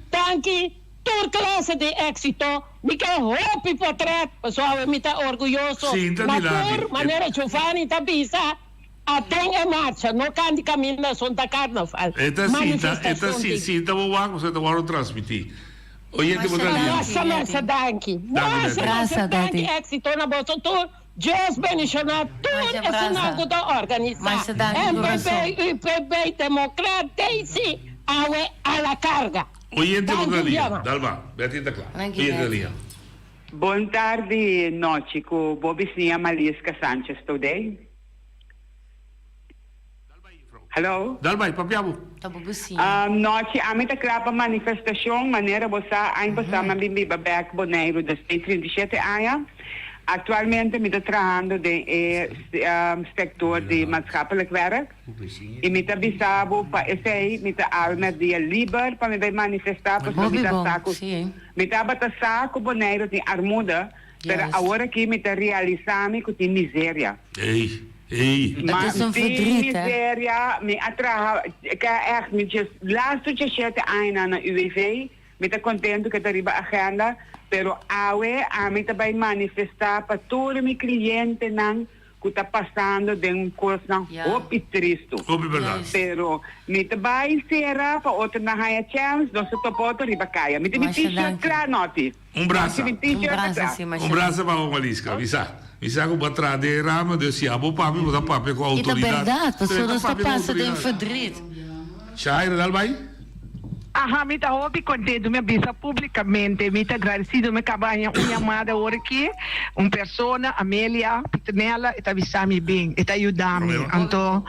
Tanque, toda classe de êxito, me quer roupa para trás, pessoal, me está orgulhoso. Sim, tá de maneira Giovanni está bisa, até em marcha, não cante caminho Santa Carnaval. Sim, tá bom, você tá bom transmitir. Oye, te Nossa, danke. Nossa, danke, êxito na bolsa, tu, Deus bendicionar, tudo é sinal da organização. MPB, IPB, democracia, a la carga. Oyente Bogalia, Dalma, Betty da Clara. Oyente Boa tarde, noite, com Bobisnia Malisca Sanchez today. Hello? Dalma, papiamo. Noite, a minha clapa manifestação, maneira você, ainda você, mabimbi babek boneiro das 37 anos. Atualmente, me estou trabalhando no setor de maatschappelijk werk. E me estou bisabo para esse, me estou alma dia livre para me manifestar, para me estar saco. Me estou saco boneiro de armuda, para agora aqui me estou realizando com a miséria. Mas die miséria me atraha, que echt me just laatste 7 anos na UWV, me estou contente que está a agenda. Pero a mim também manifestar para todo meu cliente que está passando de coisa muito triste. Pero me também será para outra na high chance, nós topamos a ribacaia. Me tem t-shirt claro, noti. Braço para o Malisca, visa que o trade rama de se abo papi, o papi com a autoridade. É verdade, pessoas estão passando em verdade. Shaira, Dalbai? Me está muito contente, me avisa publicamente, me está agradecido, me cabanha uma chamada hoje aqui, uma pessoa, Amélia, Pitnella, está avisando bem, está ajudando. Então,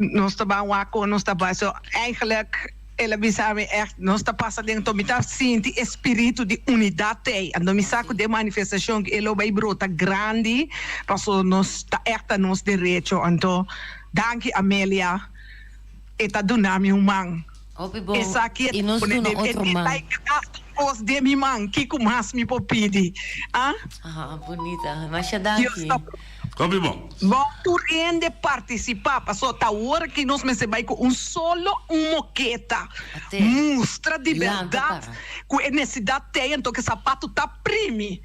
nós estamos aqui, nós estamos, eigenlijk, ela avisa-me, nós estamos passando, então, me está sentindo espírito de unidade, então, me saco de manifestação, que ele vai brotar grande, para nós está nos direitos, então, danke, Amélia, está dando-me mão. Essa aqui e nós temos outro man. Os de mi man, que com mais me popidi. Ah, bonita. Mas já daqui. Come bom. Bom, tu rende participar, passou tá hora que nós vai com solo moqueta. Mostra de verdade que a necessidade tem, então que sapato tá prime.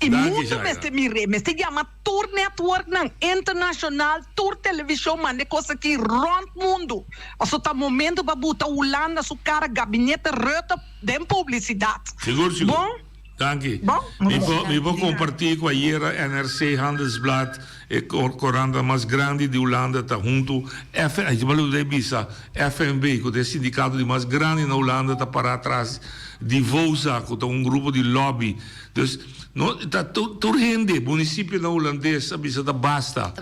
E muito mais me reme, se chama Tour Network não, internacional, Tour televisão, mas é coisa que rond mundo. Passou tá momento para botar Holanda, su cara, gabinete rota, de publicidade. Seguro. Bom? Dank. Mi vou compartilhar com a NRC Handelsblad, a coranda mais grande de Holanda, está junto. FNB, que é o sindicato de mais grande na Holanda, está para atrás de Vosa, que é grupo de lobby. Então, tu rende, município na holandês, está basta.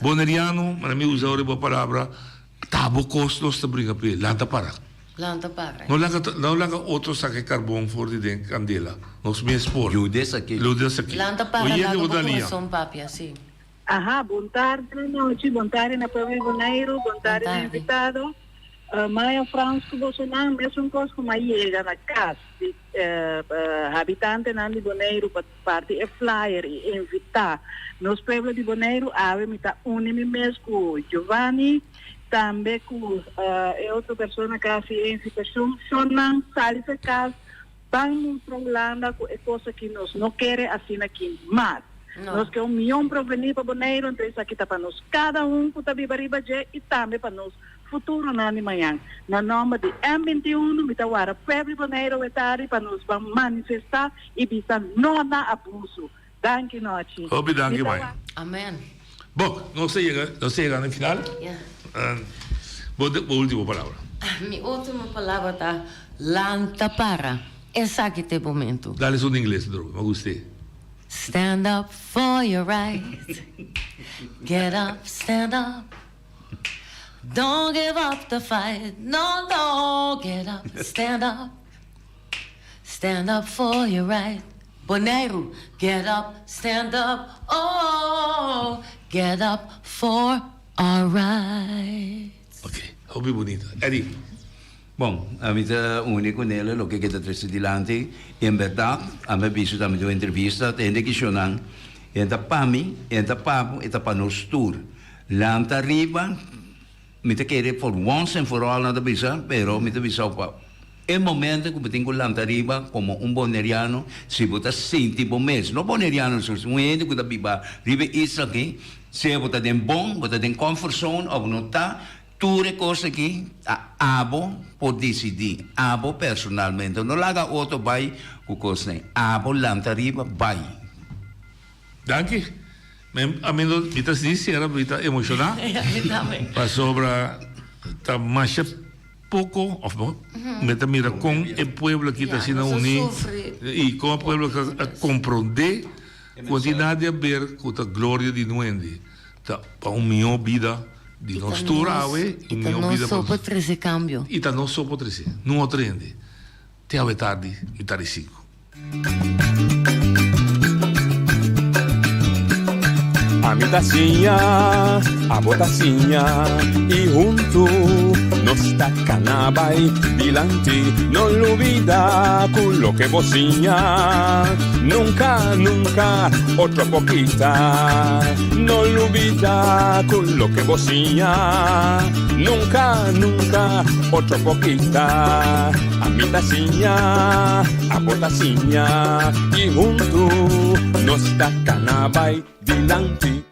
Boneriano, para mim usar a palavra, tabo costos, está briga para ele, lá está para. Não laga outro saque carbono fora de candela. Nós me expor. Ludes aqui. Lanta para lá do coração, papi, assim. Boa tarde, noite, boa tarde na Prova Boneiro, boa tarde na invitado. Maia Francisco Bolsonaro, mesmo coisa como aí chega na casa de habitante de Boneiro para parte flyer e invitar. Nos pueblos de Boneiro, a me está unime mesmo com Giovanni, também com outra pessoa que faz invitação, Shonan, Salles e Cas, vamos para Holanda com coisa que nós não queremos assim aqui, mas nós queremos milhão para venir para Boneiro, então isso aqui está para nós, cada um que está bibariba e também para nós, futuro na manhã. Na nome de M21, me está agora, febre Boneiro e tarde para nós vamos manifestar e bisa não há abuso. Danke noite. Danke, mãe. Amém. Bom, não sei chegar no final. Última palavra. Minha última palavra está lanta para. Essa aqui tem momento. Dá-lhe em inglês, Drogo. Me gostei. Stand up for your right. Get up, stand up. Don't give up the fight. No, no. Get up, stand up. Stand up for your right. Boneiro, get up, stand up. Oh, get up for our right. Ok, hobby bonita. Eddie. Bom, a mim é único nele, o que está adelante. Em verdade, a minha visita, a minha entrevista, tem de questionar, entra para mim, entra para nós tour. Lá arriba, me te querer for once and for all na visa, pero me te visa para el momento que tengo lá arriba como boneriano, se você sente bom mesmo, não boneriano, se você que está viva, ribe isso aqui, se você tem bom, você tem comfort zone, ou não está, tutte cose aqui, abo por decidir, abo personalmente, não laga outro vai com coisa, abo lá arriba vai. Danke. A mim, me está sincera, me está emocionado. Para sobra, está mais pouco, me está mira com o povo que está sendo unido e com o povo que compreende quantidade de ver com a glória de Nuende. Para milhão de vida de nós turawe e milhão de vida para nós. E cambio. E está não só para trazer, não aprende. Até a tarde, e tarde 5. A mi tacinha, a botacinha e junto nos tacanabay dilante, no olvida con lo que vocinha, nunca, nunca, otra poquita, no olvida con lo que vocinha, nunca, nunca, otra poquita, a mi tacinha, a botacinha y junto nos tacanabay dilante.